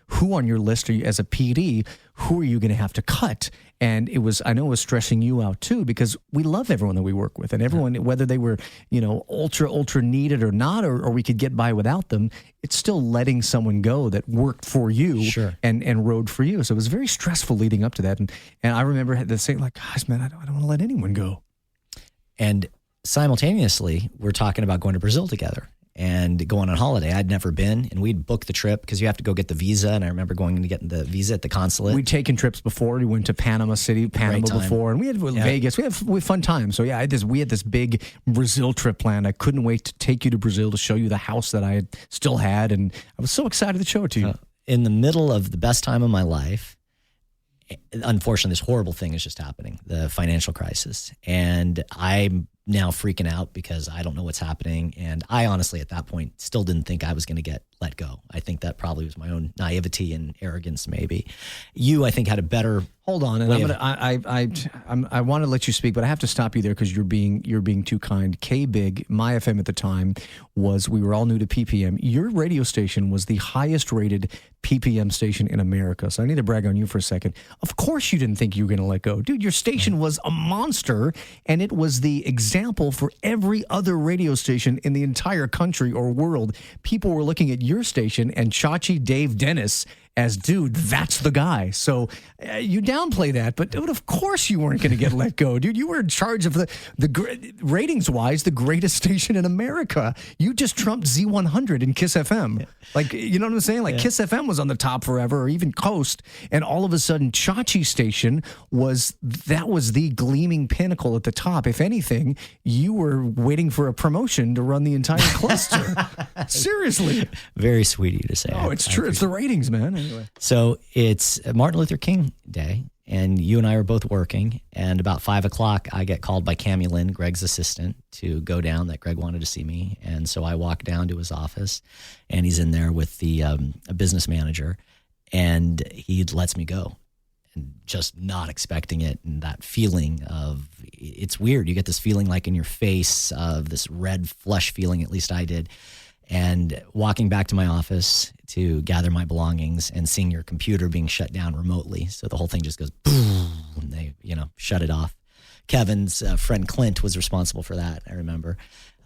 who on your list are you as a PD? Who are you going to have to cut? And I know it was stressing you out too, because we love everyone that we work with, and everyone, whether they were, ultra needed or not, or we could get by without them, it's still letting someone go that worked for you and rode for you. So it was very stressful leading up to that. And I remember the saying like, gosh, man, I don't want to let anyone go.
And simultaneously, we're talking about going to Brazil together and going on holiday. I'd never been, and we'd booked the trip because you have to go get the visa. And I remember going to get the visa at the consulate.
We'd taken trips before. We went to Panama before, and we had Vegas. We had fun times. So yeah, we had this big Brazil trip planned. I couldn't wait to take you to Brazil to show you the house that I still had, and I was so excited to show it to you.
In the middle of the best time of my life, unfortunately, this horrible thing is just happening, the financial crisis. And I'm now freaking out because I don't know what's happening. And I honestly, at that point, still didn't think I was going to get let go. I think that probably was my own naivety and arrogance, maybe. You, I think, had a better...
Hold on, and I want to let you speak, but I have to stop you there because you're being too kind. K-Big, my FM at the time, we were all new to PPM. Your radio station was the highest rated PPM station in America, so I need to brag on you for a second. Of course you didn't think you were going to let go. Dude, your station was a monster, and it was the example for every other radio station in the entire country or world. People were looking at your station and Chachi Dave Dennis as, dude, that's the guy. So you downplay that, but dude, of course you weren't going to get let go, dude. You were in charge of the ratings-wise, the greatest station in America. You just trumped Z100 and Kiss FM. Like, you know what I'm saying? Like, Kiss FM was on the top forever, or even Coast, and all of a sudden, Chachi station was the gleaming pinnacle at the top. If anything, you were waiting for a promotion to run the entire cluster. Seriously.
Very sweet of you to say.
Oh, it's true. It's the ratings, man. Anyway.
So it's Martin Luther King Day, and you and I are both working, and about 5 o'clock, I get called by Cammy Lynn, Greg's assistant, to go down, that Greg wanted to see me. And so I walk down to his office, and he's in there with the a business manager, and he lets me go. And just not expecting it, and that feeling of, it's weird. You get this feeling like in your face of this red flush feeling, at least I did. And walking back to my office to gather my belongings and seeing your computer being shut down remotely. So the whole thing just goes boom, and they, shut it off. Kevin's friend Clint was responsible for that, I remember.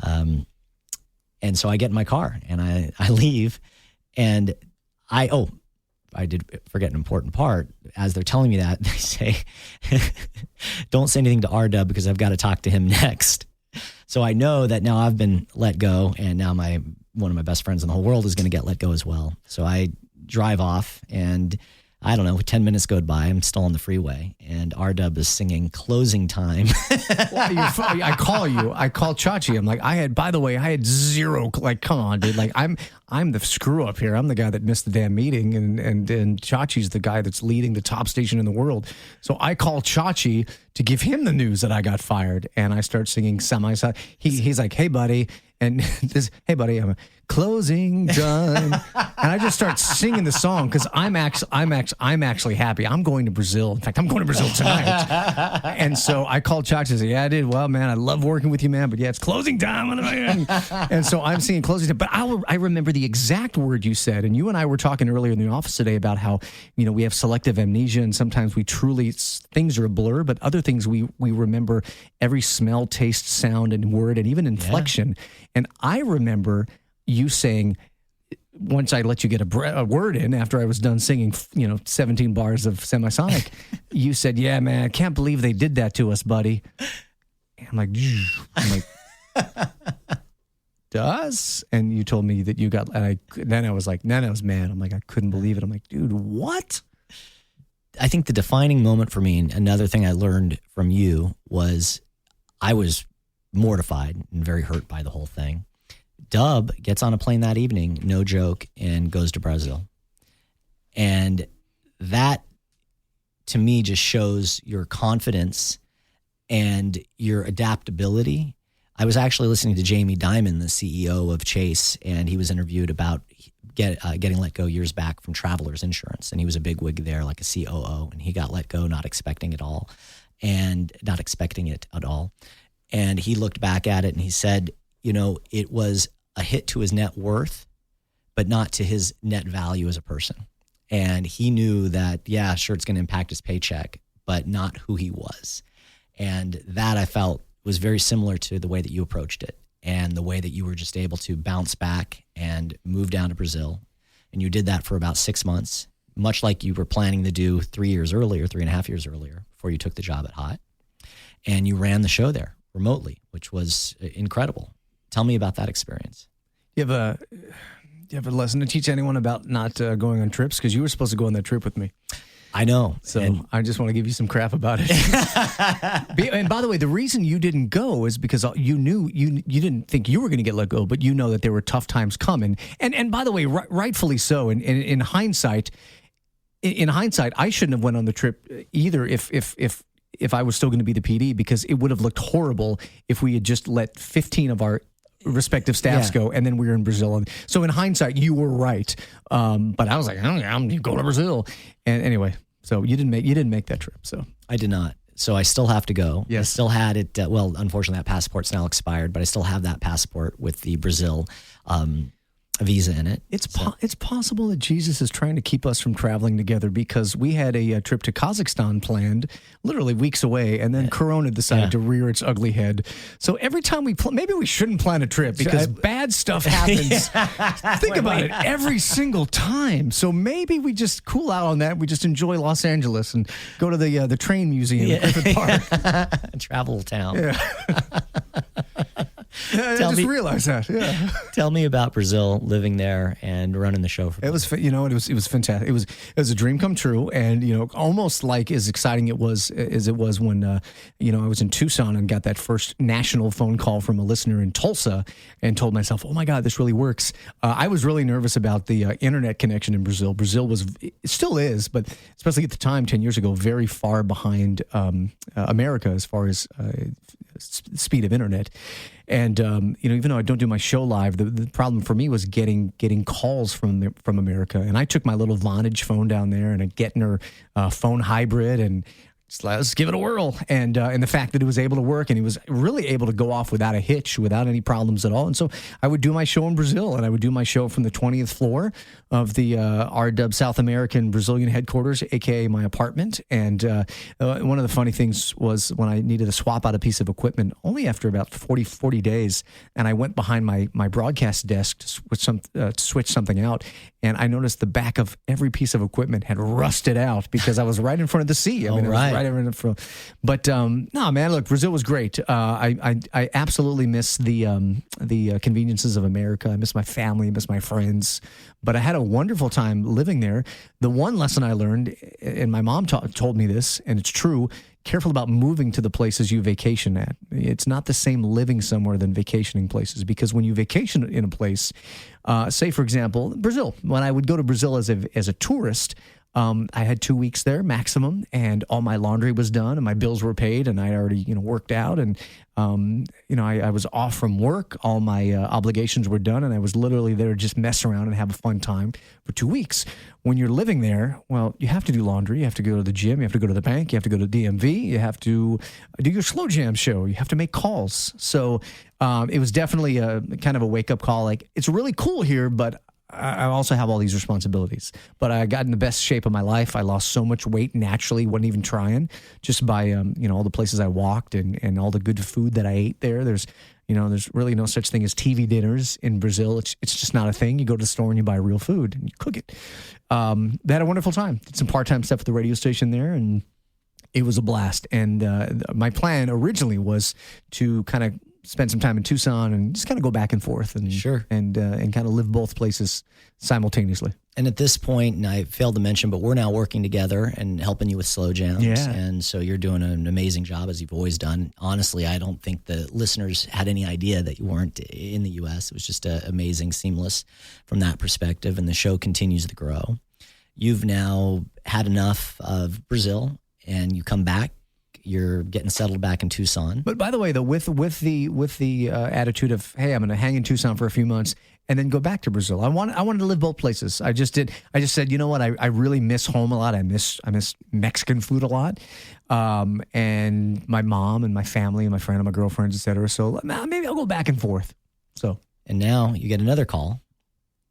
And so I get in my car and I leave, and I did forget an important part. As they're telling me that, they say, don't say anything to R Dub because I've got to talk to him next. So I know that now I've been let go, and now one of my best friends in the whole world is going to get let go as well. So I drive off, and I don't know, 10 minutes go by. I'm still on the freeway, and R Dub is singing Closing Time.
Well, I call Chachi. I'm like, I had zero, like, come on, dude. Like, I'm the screw up here. I'm the guy that missed the damn meeting, and Chachi's the guy that's leading the top station in the world. So I call Chachi to give him the news that I got fired, and I start singing semi-side. He's like, hey, buddy. And hey, buddy, I'm closing time. And I just start singing the song because I'm actually happy. I'm going to Brazil. In fact, I'm going to Brazil tonight. And so I called Chachi and said, yeah, I did. Well, man, I love working with you, man. But yeah, it's closing time. And so I'm singing closing time. But I remember the exact word you said. And you and I were talking earlier in the office today about how, we have selective amnesia, and sometimes we truly, things are a blur, but other things we remember every smell, taste, sound, and word, and even inflection. Yeah. And I remember you saying, once I let you get a word in after I was done singing, 17 bars of semisonic, you said, yeah, man, I can't believe they did that to us, buddy. And I'm like, does? And you told me that you got, and then I was mad. I'm like, I couldn't believe it. I'm like, dude, what?
I think the defining moment for me, and another thing I learned from you, was I was mortified and very hurt by the whole thing. Dub gets on a plane that evening, no joke, and goes to Brazil. And that, to me, just shows your confidence and your adaptability. I was actually listening to Jamie Dimon, the CEO of Chase, and he was interviewed about getting let go years back from Travelers Insurance. And he was a big wig there, like a COO, and he got let go not expecting it at all. And he looked back at it and he said, it was a hit to his net worth, but not to his net value as a person. And he knew that, yeah, sure, it's going to impact his paycheck, but not who he was. And that, I felt, was very similar to the way that you approached it, and the way that you were just able to bounce back and move down to Brazil. And you did that for about 6 months, much like you were planning to do 3.5 years earlier, before you took the job at Hot. And you ran the show there remotely, which was incredible. Tell me about that experience.
You have a lesson to teach anyone about not going on trips? Because you were supposed to go on that trip with me.
I know.
So I just want to give you some crap about it. And by the way, the reason you didn't go is because you knew you didn't think you were going to get let go, but you know that there were tough times coming. And by the way, rightfully so. And in hindsight, I shouldn't have went on the trip either if I was still going to be the PD, because it would have looked horrible if we had just let 15 of our respective staffs go, and then we were in Brazil. And so in hindsight, you were right. But I was like, I'm going to Brazil. And anyway, so you didn't make that trip. So
I did not. So I still have to go.
Yes.
I still had it. Unfortunately, that passport's now expired, but I still have that passport with the Brazil a visa in it.
It's possible that Jesus is trying to keep us from traveling together, because we had a trip to Kazakhstan planned literally weeks away, and then Corona decided to rear its ugly head. So every time we maybe we shouldn't plan a trip, because bad stuff happens. Think about it, every single time. So maybe we just cool out on that. We just enjoy Los Angeles and go to the train museum in Griffith Park.
Travel town.
Yeah. I just realized that. Yeah.
Tell me about Brazil, living there and running the show for
it was, it was fantastic. It was a dream come true, and almost like as exciting as it was when I was in Tucson and got that first national phone call from a listener in Tulsa and told myself, oh my God, this really works. I was really nervous about the internet connection in Brazil. Brazil it still is, but especially at the time 10 years ago, very far behind America as far as speed of internet. And even though I don't do my show live, the problem for me was getting calls from America. And I took my little Vonage phone down there and a Gettner phone hybrid, and let's give it a whirl. And the fact that it was able to work, and it was really able to go off without a hitch, without any problems at all. And so I would do my show in Brazil, and I would do my show from the 20th floor of the R Dub South American Brazilian headquarters, aka my apartment. And one of the funny things was when I needed to swap out a piece of equipment, only after about 40 days, and I went behind my broadcast desk to switch something out, and I noticed the back of every piece of equipment had rusted out because I was right in front of the sea. I mean, right in front. But no, man, look, Brazil was great. I absolutely miss the conveniences of America. I miss my family. I miss my friends. But I had a wonderful time living there. The one lesson I learned, and my mom told me this, and it's true, careful about moving to the places you vacation at. It's not the same living somewhere than vacationing places, because when you vacation in a place, say, for example, Brazil, when I would go to Brazil as a tourist, I had 2 weeks there maximum, and all my laundry was done, and my bills were paid, and I already worked out, and I was off from work. All my obligations were done, and I was literally there to just mess around and have a fun time for 2 weeks. When you're living there, well, you have to do laundry, you have to go to the gym, you have to go to the bank, you have to go to DMV, you have to do your slow jam show, you have to make calls. So it was definitely a kind of a wake up call. Like, it's really cool here, but I also have all these responsibilities. But I got in the best shape of my life. I lost so much weight naturally, wasn't even trying, just by all the places I walked and all the good food that I ate there. There's really no such thing as TV dinners in Brazil. It's just not a thing. You go to the store and you buy real food and you cook it. They had a wonderful time. Did some part-time stuff at the radio station there, and it was a blast. And my plan originally was to kind of spend some time in Tucson and just kind of go back and forth and kind of live both places simultaneously.
And at this point, and I failed to mention, but we're now working together and helping you with slow jams.
Yeah.
And so you're doing an amazing job, as you've always done. Honestly, I don't think the listeners had any idea that you weren't in the U.S. It was just amazing, seamless from that perspective. And the show continues to grow. You've now had enough of Brazil, and you come back. You're getting settled back in Tucson.
But by the way, though, with the attitude of, hey, I'm going to hang in Tucson for a few months and then go back to Brazil. I wanted to live both places. I just said, you know what? I really miss home a lot. I miss Mexican food a lot, and my mom and my family and my friend and my girlfriends, etc. So maybe I'll go back and forth. So, and
now you get another call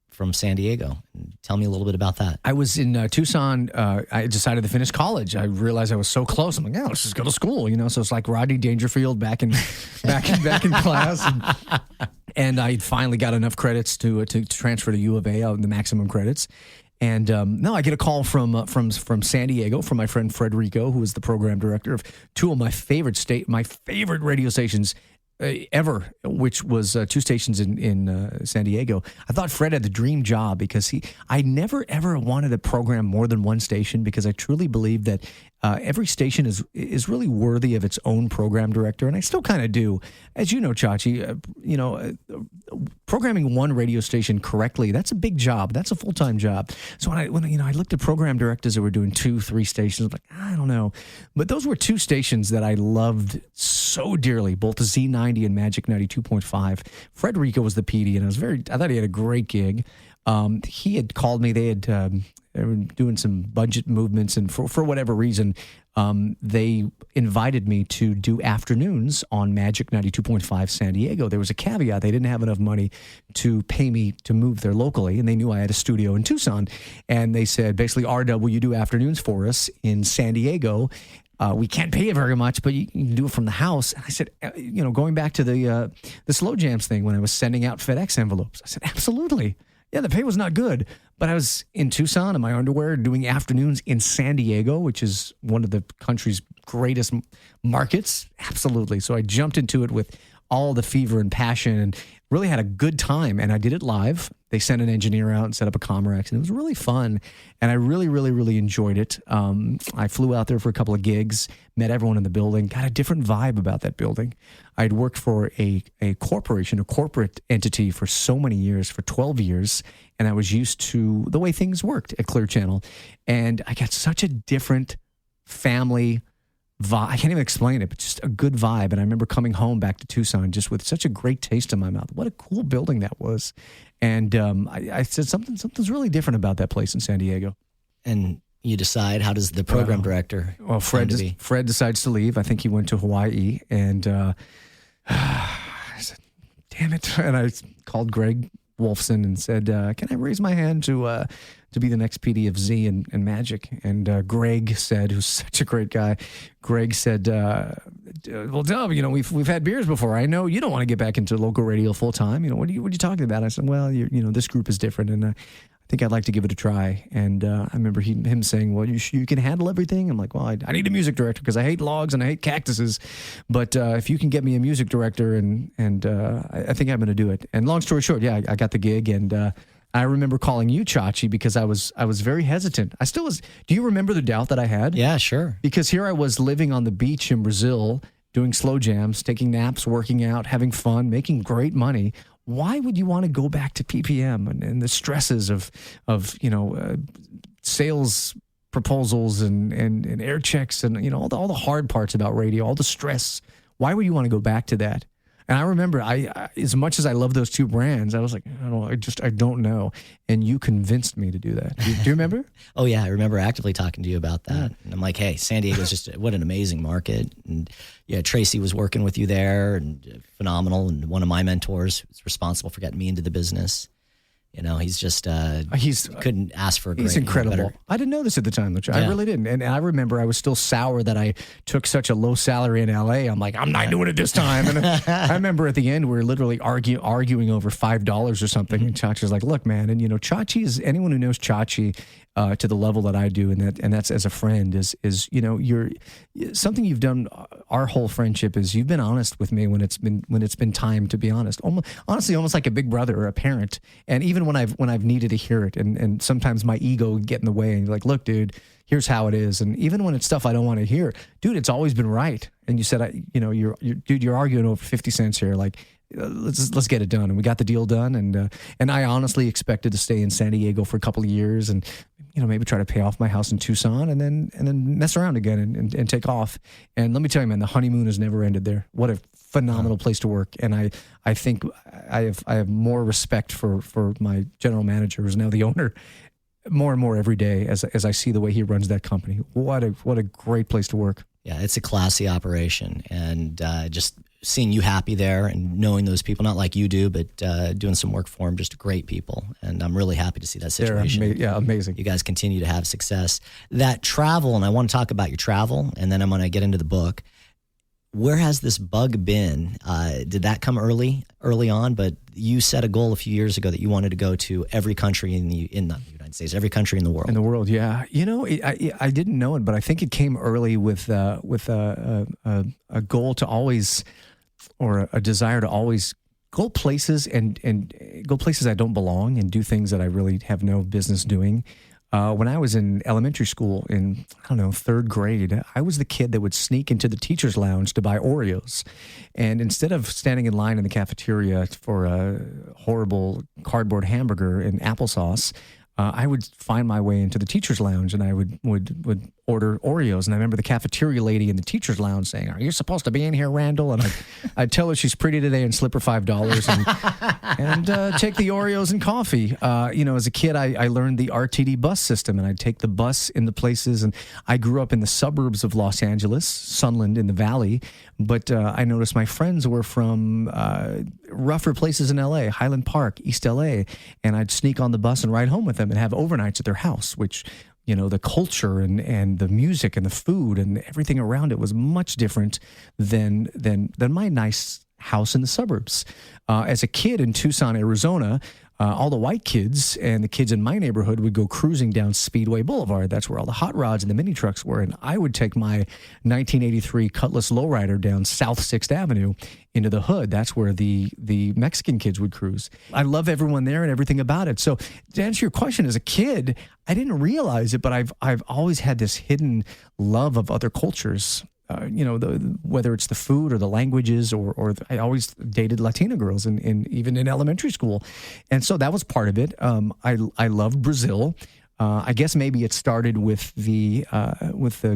from San Diego. Tell me a little bit about that.
I was in Tucson. I decided to finish college. I realized I was so close. I'm like, yeah, let's just go to school. So it's like Rodney Dangerfield back in class. And I finally got enough credits to transfer to U of A, the maximum credits. And I get a call from San Diego from my friend Frederico, who is the program director of two of my favorite radio stations ever, which was two stations in San Diego. I thought Fred had the dream job because I never ever wanted to program more than one station, because I truly believe that every station is really worthy of its own program director, and I still kind of do. As you know, Chachi, programming one radio station correctly, that's a big job. That's a full-time job. So when I looked at program directors that were doing 2-3 stations, I'm like, I don't know. But those were two stations that I loved so dearly, both the Z90 and Magic 92.5. Frederico was the PD, and I thought he had a great gig. He had called me. They were doing some budget movements, and for whatever reason, they invited me to do afternoons on Magic 92.5 San Diego. There was a caveat. They didn't have enough money to pay me to move there locally, and they knew I had a studio in Tucson. And they said, basically, R Dub, will you do afternoons for us in San Diego? We can't pay you very much, but you can do it from the house. And I said, going back to the slow jams thing when I was sending out FedEx envelopes, I said, absolutely. Yeah, the pay was not good, but I was in Tucson in my underwear doing afternoons in San Diego, which is one of the country's greatest markets. Absolutely. So I jumped into it with all the fever and passion and really had a good time. And I did it live. They sent an engineer out and set up a Comrex, and it was really fun. And I really, really, really enjoyed it. I flew out there for a couple of gigs, met everyone in the building, got a different vibe about that building. I'd worked for a corporation, a corporate entity for so many years, for 12 years, and I was used to the way things worked at Clear Channel. And I got such a different family vibe. I can't even explain it, but just a good vibe. And I remember coming home back to Tucson just with such a great taste in my mouth. What a cool building that was. And I said something's really different about that place in San Diego.
And you decide, how does the program director?
Well, Fred decides to leave. I think he went to Hawaii, and I said, "Damn it!" And I called Greg Wolfson and said, "Can I raise my hand to be the next PD of Z and Magic?" And Greg said, who's such a great guy, Greg said, "Well, Dub, we've had beers before. I know you don't want to get back into local radio full time. What are you talking about?" I said, "Well, this group is different, and I think I'd like to give it a try." And I remember him saying, "Well, you can handle everything." I'm like, "Well, I need a music director because I hate logs and I hate cactuses. But if you can get me a music director, and I think I'm going to do it." And long story short, yeah, I got the gig, and I remember calling you Chachi because I was very hesitant. I still was. Do you remember the doubt that I had?
Yeah, sure.
Because here I was living on the beach in Brazil, doing slow jams, taking naps, working out, having fun, making great money. Why would you want to go back to PPM and the stresses of sales proposals and air checks and all the hard parts about radio, all the stress? Why would you want to go back to that? And I remember, I as much as I love those two brands, I was like, I don't know. And you convinced me to do that. Do you remember?
Oh, yeah. I remember actively talking to you about that. And I'm like, hey, San Diego's just, what an amazing market. And yeah, Tracy was working with you there, and phenomenal. And one of my mentors was responsible for getting me into the business. He's just, couldn't ask for a great.
He's incredible. I didn't know this at the time, Lucha. I really didn't. And I remember I was still sour that I took such a low salary in LA. I'm like, I'm not doing it this time. And I remember at the end, we were literally arguing over $5 or something. And Chachi's like, look, man. And, Chachi is, anyone who knows Chachi to the level that I do, and that's as a friend, is you're something you've done. Our whole friendship is you've been honest with me when it's been time to be honest. Honestly, almost like a big brother or a parent. And even when I've needed to hear it, and sometimes my ego would get in the way, and you're like, look, dude, here's how it is. And even when it's stuff I don't want to hear, dude, it's always been right. And you said, you're arguing over 50 cents here, like. Let's get it done, and we got the deal done. And I honestly expected to stay in San Diego for a couple of years, and maybe try to pay off my house in Tucson, and then mess around again and take off. And let me tell you, man, the honeymoon has never ended there. What a phenomenal place to work. And I think I have more respect for my general manager, who's now the owner, more and more every day as I see the way he runs that company. What a great place to work.
Yeah, it's a classy operation, and just seeing you happy there and knowing those people, not like you do, but doing some work for them, just great people. And I'm really happy to see that situation.
Amazing.
You guys continue to have success. That travel, and I want to talk about your travel, and then I'm going to get into the book. Where has this bug been? Did that come early on? But you set a goal a few years ago that you wanted to go to every country in the United States, every country in the world.
In the world, yeah. I didn't know it, but I think it came early with a goal to always, or a desire to always go places and go places I don't belong and do things that I really have no business doing. When I was in elementary school in, third grade, I was the kid that would sneak into the teacher's lounge to buy Oreos. And instead of standing in line in the cafeteria for a horrible cardboard hamburger and applesauce, I would find my way into the teacher's lounge, and I would order Oreos. And I remember the cafeteria lady in the teacher's lounge saying, "Are you supposed to be in here, Randall?" And I'd tell her she's pretty today and slip her $5 and take the Oreos and coffee. As a kid, I learned the RTD bus system, and I'd take the bus in the places. And I grew up in the suburbs of Los Angeles, Sunland in the Valley. But I noticed my friends were from rougher places in L.A., Highland Park, East L.A., and I'd sneak on the bus and ride home with them and have overnights at their house, which, the culture and the music and the food and everything around it was much different than my nice house in the suburbs. As a kid in Tucson, Arizona, all the white kids and the kids in my neighborhood would go cruising down Speedway Boulevard. That's where all the hot rods and the mini trucks were. And I would take my 1983 Cutlass Lowrider down South 6th Avenue into the hood. That's where the Mexican kids would cruise. I love everyone there and everything about it. So to answer your question, as a kid, I didn't realize it, but I've always had this hidden love of other cultures. Whether it's the food or the languages, or I always dated Latina girls, even in elementary school, and so that was part of it. I loved Brazil. I guess maybe it started with the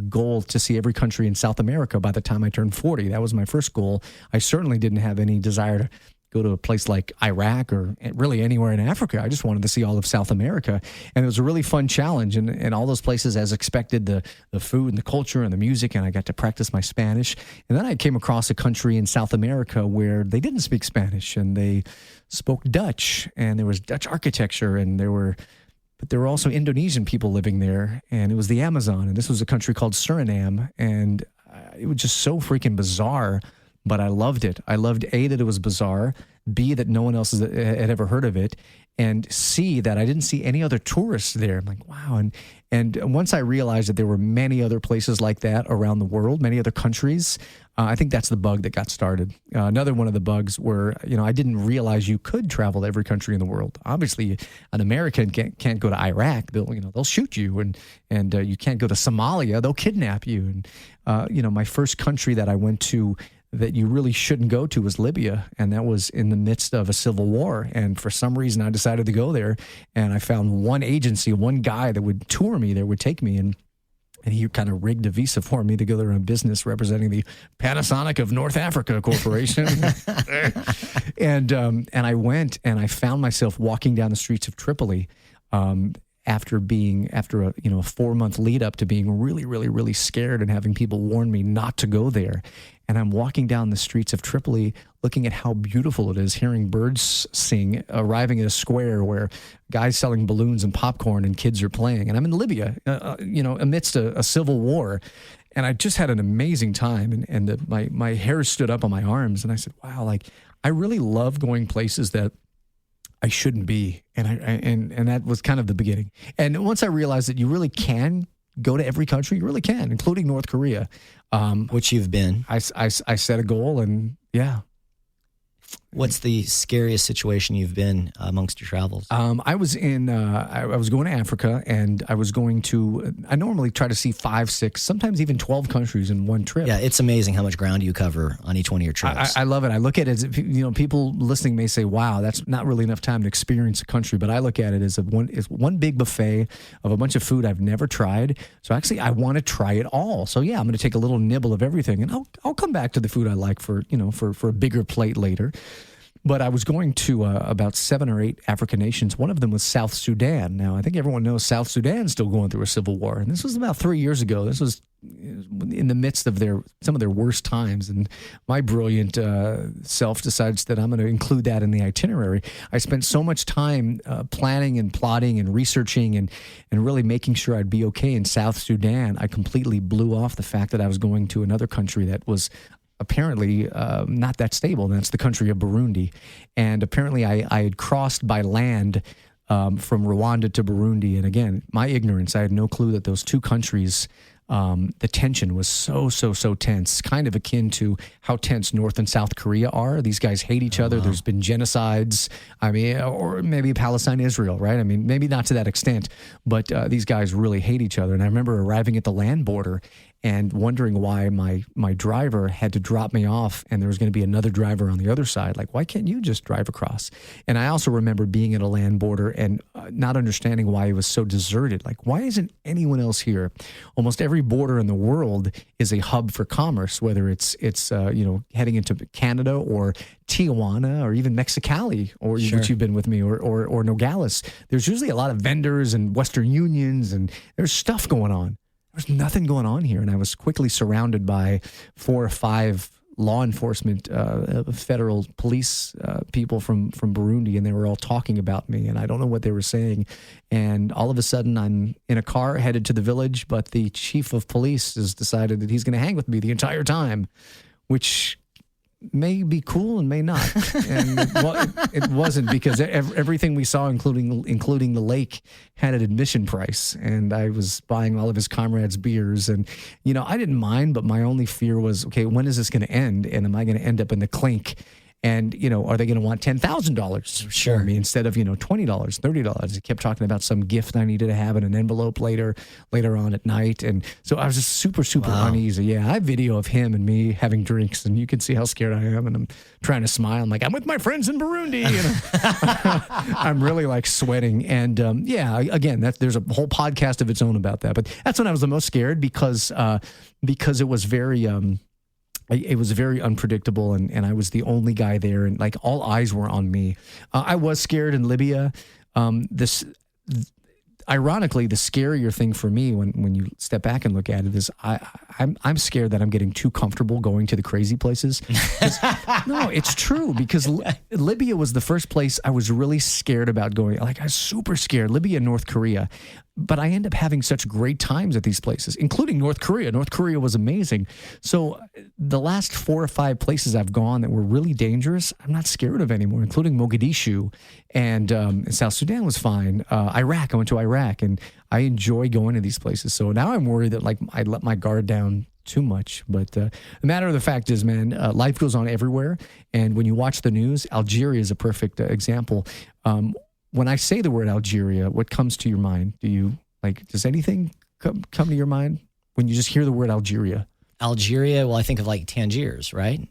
goal to see every country in South America by the time I turned 40. That was my first goal. I certainly didn't have any desire to go to a place like Iraq or really anywhere in Africa. I just wanted to see all of South America. And it was a really fun challenge. And all those places, as expected, the food and the culture and the music, and I got to practice my Spanish. And then I came across a country in South America where they didn't speak Spanish and they spoke Dutch, and there was Dutch architecture, and there were also Indonesian people living there, and it was the Amazon. And this was a country called Suriname, and it was just so freaking bizarre. But I loved it. I loved A, that it was bizarre, B, that no one else had ever heard of it, and C, that I didn't see any other tourists there. I'm like, wow. And once I realized that there were many other places like that around the world, many other countries, I think that's the bug that got started. Another one of the bugs were, I didn't realize you could travel to every country in the world. Obviously, an American can't go to Iraq. They'll shoot you, and you can't go to Somalia. They'll kidnap you. And my first country that I went to that you really shouldn't go to was Libya, and that was in the midst of a civil war. And for some reason, I decided to go there, and I found one agency, one guy that would tour me, that would take me, and he kind of rigged a visa for me to go there on business, representing the Panasonic of North Africa Corporation. and I went, and I found myself walking down the streets of Tripoli, after a 4-month lead up to being really, really, really scared and having people warn me not to go there. And I'm walking down the streets of Tripoli looking at how beautiful it is, hearing birds sing, arriving at a square where guys selling balloons and popcorn and kids are playing. And I'm in Libya, amidst a civil war. And I just had an amazing time. And my hair stood up on my arms. And I said, wow, I really love going places that I shouldn't be. And that was kind of the beginning. And once I realized that you really can go to every country, you really can, including North Korea.
Which you've been.
I set a goal, and yeah.
What's the scariest situation you've been amongst your travels?
I was going to Africa, and I normally try to see 5, 6, sometimes even 12 countries in one trip.
Yeah, it's amazing how much ground you cover on each one of your trips.
I love it. I look at it as, people listening may say, wow, that's not really enough time to experience a country, but I look at it as one big buffet of a bunch of food I've never tried. So actually, I want to try it all. So yeah, I'm going to take a little nibble of everything, and I'll come back to the food I like for a bigger plate later. But I was going to about 7 or 8 African nations. One of them was South Sudan. Now, I think everyone knows South Sudan's still going through a civil war. And this was about 3 years ago. This was in the midst of some of their worst times. And my brilliant self decides that I'm going to include that in the itinerary. I spent so much time planning and plotting and researching and really making sure I'd be okay in South Sudan. I completely blew off the fact that I was going to another country that was apparently not that stable, and that's the country of Burundi. And apparently I had crossed by land from Rwanda to Burundi. And again, my ignorance, I had no clue that those two countries, the tension was so tense, kind of akin to how tense North and South Korea are. These guys hate each other. Wow. There's been genocides. I mean, or maybe Palestine, Israel, right? I mean, maybe not to that extent, but these guys really hate each other. And I remember arriving at the land border and wondering why my driver had to drop me off, and there was going to be another driver on the other side. Like, why can't you just drive across? And I also remember being at a land border and not understanding why it was so deserted. Like, why isn't anyone else here? Almost every every border in the world is a hub for commerce, whether it's heading into Canada or Tijuana or even Mexicali, or which you've been with me, or Nogales. There's usually a lot of vendors and Western Unions, and there's stuff going on. There's nothing going on here, and I was quickly surrounded by 4 or 5 law enforcement, federal police people from Burundi, and they were all talking about me, and I don't know what they were saying. And all of a sudden, I'm in a car headed to the village, but the chief of police has decided that he's going to hang with me the entire time, which may be cool and may not. And it wasn't, because everything we saw, including the lake, had an admission price, and I was buying all of his comrades beers, and I didn't mind, but my only fear was, okay, when is this going to end, and am I going to end up in the clink? And, are they going to want $10,000 for me instead of, $20, $30? They kept talking about some gift I needed to have in an envelope later on at night. And so I was just super uneasy. Yeah, I have video of him and me having drinks, and you can see how scared I am. And I'm trying to smile. I'm like, I'm with my friends in Burundi. And I'm really like sweating. And again, there's a whole podcast of its own about that. But that's when I was the most scared, because it was very... It was very unpredictable, and I was the only guy there, and like all eyes were on me. I was scared in Libya. Ironically, the scarier thing for me when you step back and look at it is I'm scared that I'm getting too comfortable going to the crazy places. No, it's true, because Libya was the first place I was really scared about going. Like, I was super scared. Libya and North Korea. But I end up having such great times at these places, including North Korea. North Korea was amazing. So the last 4 or 5 places I've gone that were really dangerous, I'm not scared of anymore, including Mogadishu, and South Sudan was fine. Iraq, I went to Iraq, and I enjoy going to these places. So now I'm worried that like I let my guard down too much. But the matter of the fact is, man, life goes on everywhere. And when you watch the news, Algeria is a perfect example. When I say the word Algeria, what comes to your mind? Does anything come to your mind when you just hear the word Algeria?
Algeria, well, I think of like Tangiers, right?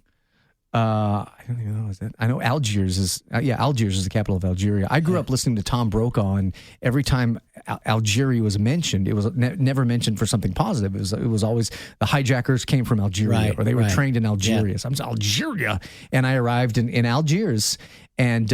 I don't even know. Is that? I know Algiers is Algiers is the capital of Algeria. I grew up listening to Tom Brokaw, and every time Algeria was mentioned, it was never mentioned for something positive. It was always the hijackers came from Algeria, or they were trained in Algeria. Yeah. So I'm Algeria, and I arrived in Algiers, and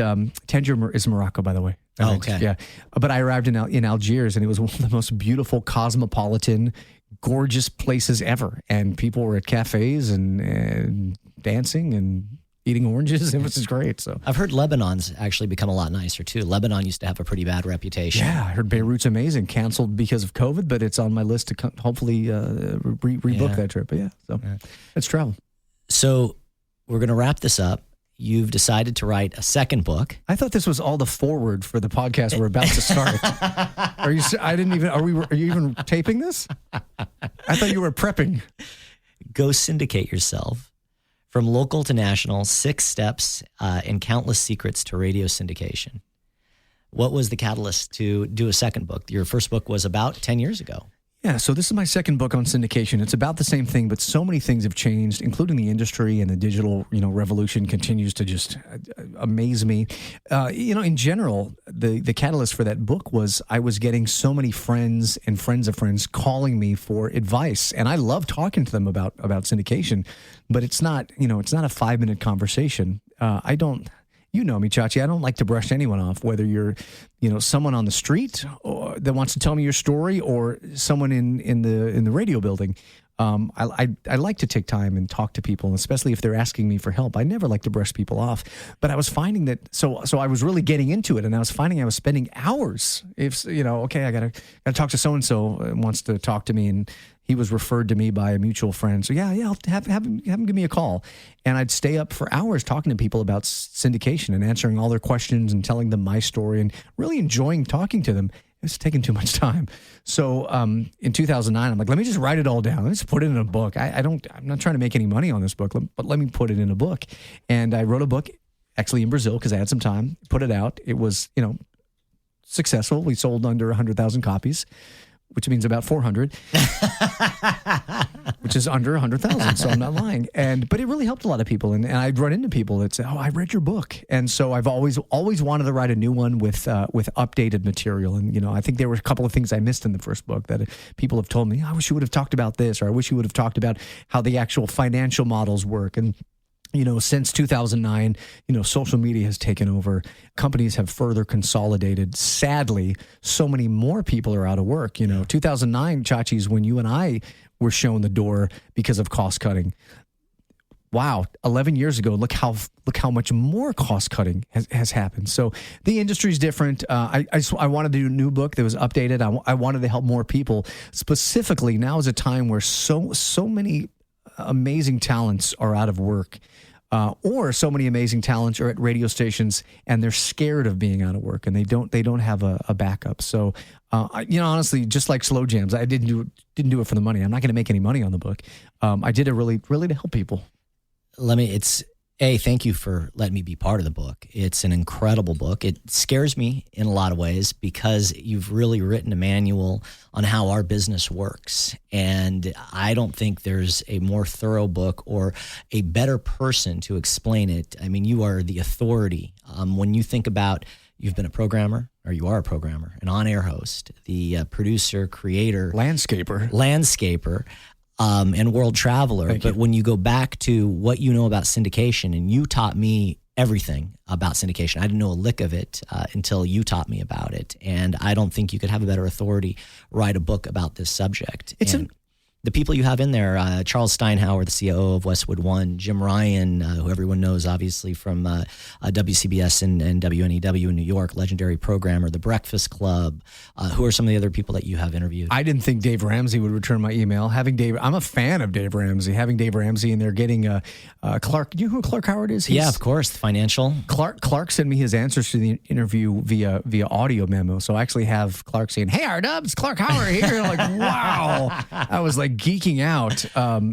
Tangier is Morocco, by the way.
Oh, okay.
Yeah, but I arrived in Algiers, and it was one of the most beautiful, cosmopolitan, gorgeous places ever. And people were at cafes and dancing and eating oranges. It was just great. So
I've heard Lebanon's actually become a lot nicer too. Lebanon used to have a pretty bad reputation.
Yeah, I heard Beirut's amazing. Canceled because of COVID, but it's on my list to hopefully rebook that trip. But let's travel.
So we're going to wrap this up. You've decided to write a second book.
I thought this was all the forward for the podcast we're about to start. Are you even taping this? I thought you were prepping.
Go syndicate yourself. From local to national, 6 steps and countless secrets to radio syndication. What was the catalyst to do a second book? Your first book was about 10 years ago.
Yeah, so this is my second book on syndication. It's about the same thing, but so many things have changed, including the industry, and the digital, revolution continues to just amaze me. In general, the catalyst for that book was I was getting so many friends and friends of friends calling me for advice, and I love talking to them about syndication, but it's not a 5-minute conversation. I don't. You know me, Chachi. I don't like to brush anyone off, whether you're, someone on the street or that wants to tell me your story, or someone in the radio building. I like to take time and talk to people, especially if they're asking me for help. I never like to brush people off, but I was finding that. So I was really getting into it, and I was finding I was spending hours. If I gotta talk to so and so wants to talk to me, and he was referred to me by a mutual friend. So I'll have him give me a call. And I'd stay up for hours talking to people about syndication and answering all their questions and telling them my story and really enjoying talking to them. It was taking too much time. So in 2009, I'm like, let me just write it all down. Let's put it in a book. I'm not trying to make any money on this book, but let me put it in a book. And I wrote a book, actually in Brazil, because I had some time, put it out. It was, successful. We sold under 100,000 copies, which means about 400, which is under 100,000. So I'm not lying. But it really helped a lot of people. And I'd run into people that say, "Oh, I read your book." And so I've always wanted to write a new one with updated material. And, I think there were a couple of things I missed in the first book that people have told me, "I wish you would have talked about this," or "I wish you would have talked about how the actual financial models work." And since 2009, social media has taken over. Companies have further consolidated. Sadly, so many more people are out of work. 2009, Chachi's, when you and I were shown the door because of cost cutting. Wow, 11 years ago, look how much more cost cutting has happened. So the industry's different. I wanted to do a new book that was updated. I wanted to help more people. Specifically, now is a time where so many amazing talents are out of work, or so many amazing talents are at radio stations and they're scared of being out of work and they don't have a backup. So, honestly, just like Slow Jams, I didn't do it for the money. I'm not going to make any money on the book. I did it really to help people. Thank
you for letting me be part of the book. It's an incredible book. It scares me in a lot of ways because you've really written a manual on how our business works. And I don't think there's a more thorough book or a better person to explain it. I mean, you are the authority. When you think about, you've been a programmer, or you are a programmer, an on-air host, the producer, creator, landscaper, and world traveler. But when you go back to what you know about syndication, and you taught me everything about syndication. I didn't know a lick of it until you taught me about it. And I don't think you could have a better authority write a book about this subject. The people you have in there, Charles Steinhauer, the COO of Westwood One, Jim Ryan, who everyone knows obviously from WCBS and WNEW in New York, legendary programmer, The Breakfast Club. Who are some of the other people that you have interviewed? I
didn't think Dave Ramsey would return my email. I'm a fan of Dave Ramsey. Having Dave Ramsey in there, getting Clark. Do you know who Clark Howard is?
Yeah, of course, the financial.
Clark sent me his answers to the interview via audio memo. So I actually have Clark saying, "Hey, R Dub, it's Clark Howard here." I'm like, wow. I was like geeking out.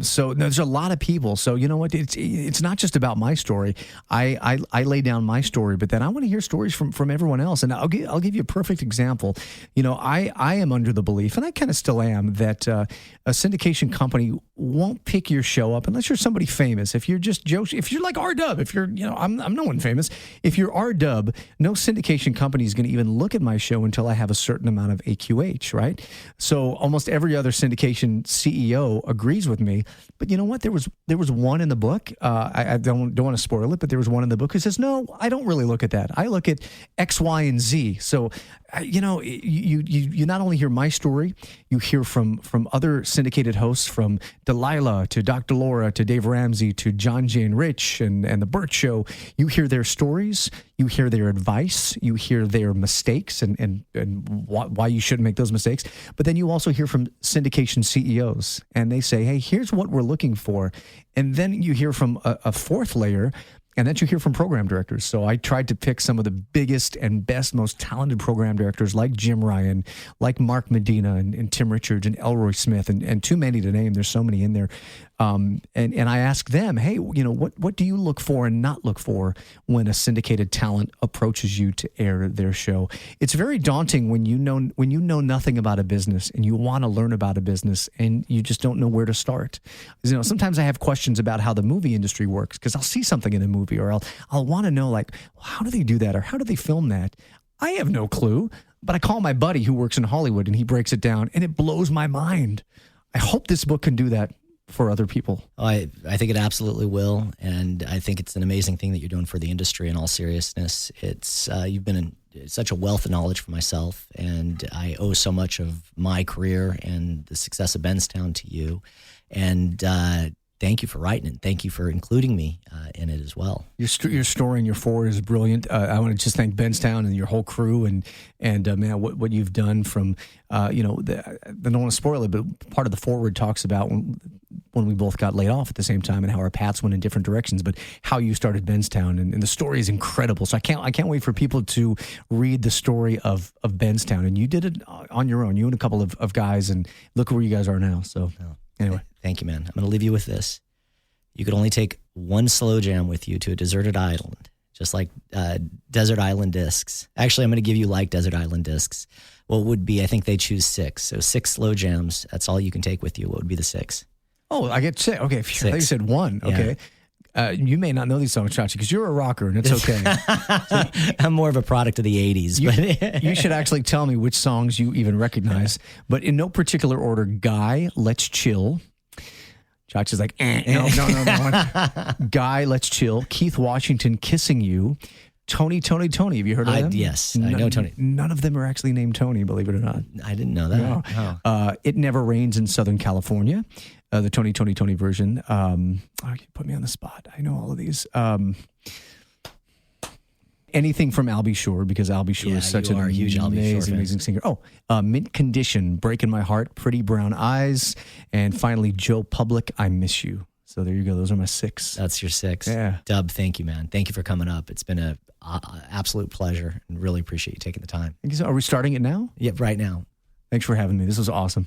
So there's a lot of people. So you know what? It's not just about my story. I lay down my story, but then I want to hear stories from everyone else. And I'll give you a perfect example. I am under the belief, and I kind of still am, that a syndication company won't pick your show up unless you're somebody famous. If you're just Joe, if you're like R Dub, if you're, I'm no one famous. If you're R Dub, no syndication company is going to even look at my show until I have a certain amount of AQH, right? So almost every other syndication CEO agrees with me. But you know what? There was one in the book. I don't want to spoil it, but there was one in the book who says, "No, I don't really look at that. I look at X, Y, and Z." So, you not only hear my story, you hear from other syndicated hosts, from Delilah to Dr. Laura to Dave Ramsey to John, Jane Rich and the Burt Show. You hear their stories, you hear their advice, you hear their mistakes and why you shouldn't make those mistakes. But then you also hear from syndication CEOs, and they say, "Hey, here's what we're looking for." And then you hear from a fourth layer, and then you hear from program directors. So I tried to pick some of the biggest and best, most talented program directors like Jim Ryan, like Mark Medina and Tim Richards and Elroy Smith, and too many to name. There's so many in there. And I asked them, "Hey, what do you look for and not look for when a syndicated talent approaches you to air their show?" It's very daunting when you know nothing about a business and you want to learn about a business and you just don't know where to start. Sometimes I have questions about how the movie industry works because I'll see something in a movie, or I'll want to know, like, how do they do that, or how do they film that? I have no clue, but I call my buddy who works in Hollywood and he breaks it down and it blows my mind. I hope this book can do that for other people.
I think it absolutely will, and I think it's an amazing thing that you're doing for the industry. In all seriousness, it's you've been such a wealth of knowledge for myself, and I owe so much of my career and the success of Benztown to you. And thank you for writing it. Thank you for including me in it as well.
Your story and your forward is brilliant. I want to just thank Benztown and your whole crew and man, what you've done from, I don't want to spoil it, but part of the forward talks about when we both got laid off at the same time and how our paths went in different directions, but how you started Benztown, and the story is incredible. So I can't wait for people to read the story of Benztown, and you did it on your own, you and a couple of guys, and look where you guys are now. So anyway.
Thank you, man. I'm going to leave you with this. You could only take one slow jam with you to a deserted island, just like desert island discs. Actually, I'm going to give you like desert island discs. What would be, I think they choose 6. So 6 slow jams, that's all you can take with you. What would be the 6?
Oh, I get 6. Okay, I thought you
6.
said 1. Okay. You may not know these songs, Chachi, because you're a rocker, and it's okay.
I'm more of a product of the 80s. But
You should actually tell me which songs you even recognize. But in no particular order, Guy, Let's Chill. Chachi's like, no. Guy, Let's Chill. Keith Washington, Kissing You. Tony. Have you heard of them?
Yes, I know Tony.
None of them are actually named Tony, believe it or not.
I didn't know that.
No.
Oh.
It Never Rains in Southern California, the Tony version. You put me on the spot. I know all of these. Anything from Albie Shore, because Albie Shore is such an
huge
amazing singer. Mint Condition, Breaking My Heart, Pretty Brown Eyes, and finally Joe Public, I Miss You. So there you go. Those are my 6.
That's your 6.
Yeah.
Dub, thank you, man. Thank you for coming up. It's been an absolute pleasure, and really appreciate you taking the time.
Are we starting it now?
Yeah, right now.
Thanks for having me. This was awesome.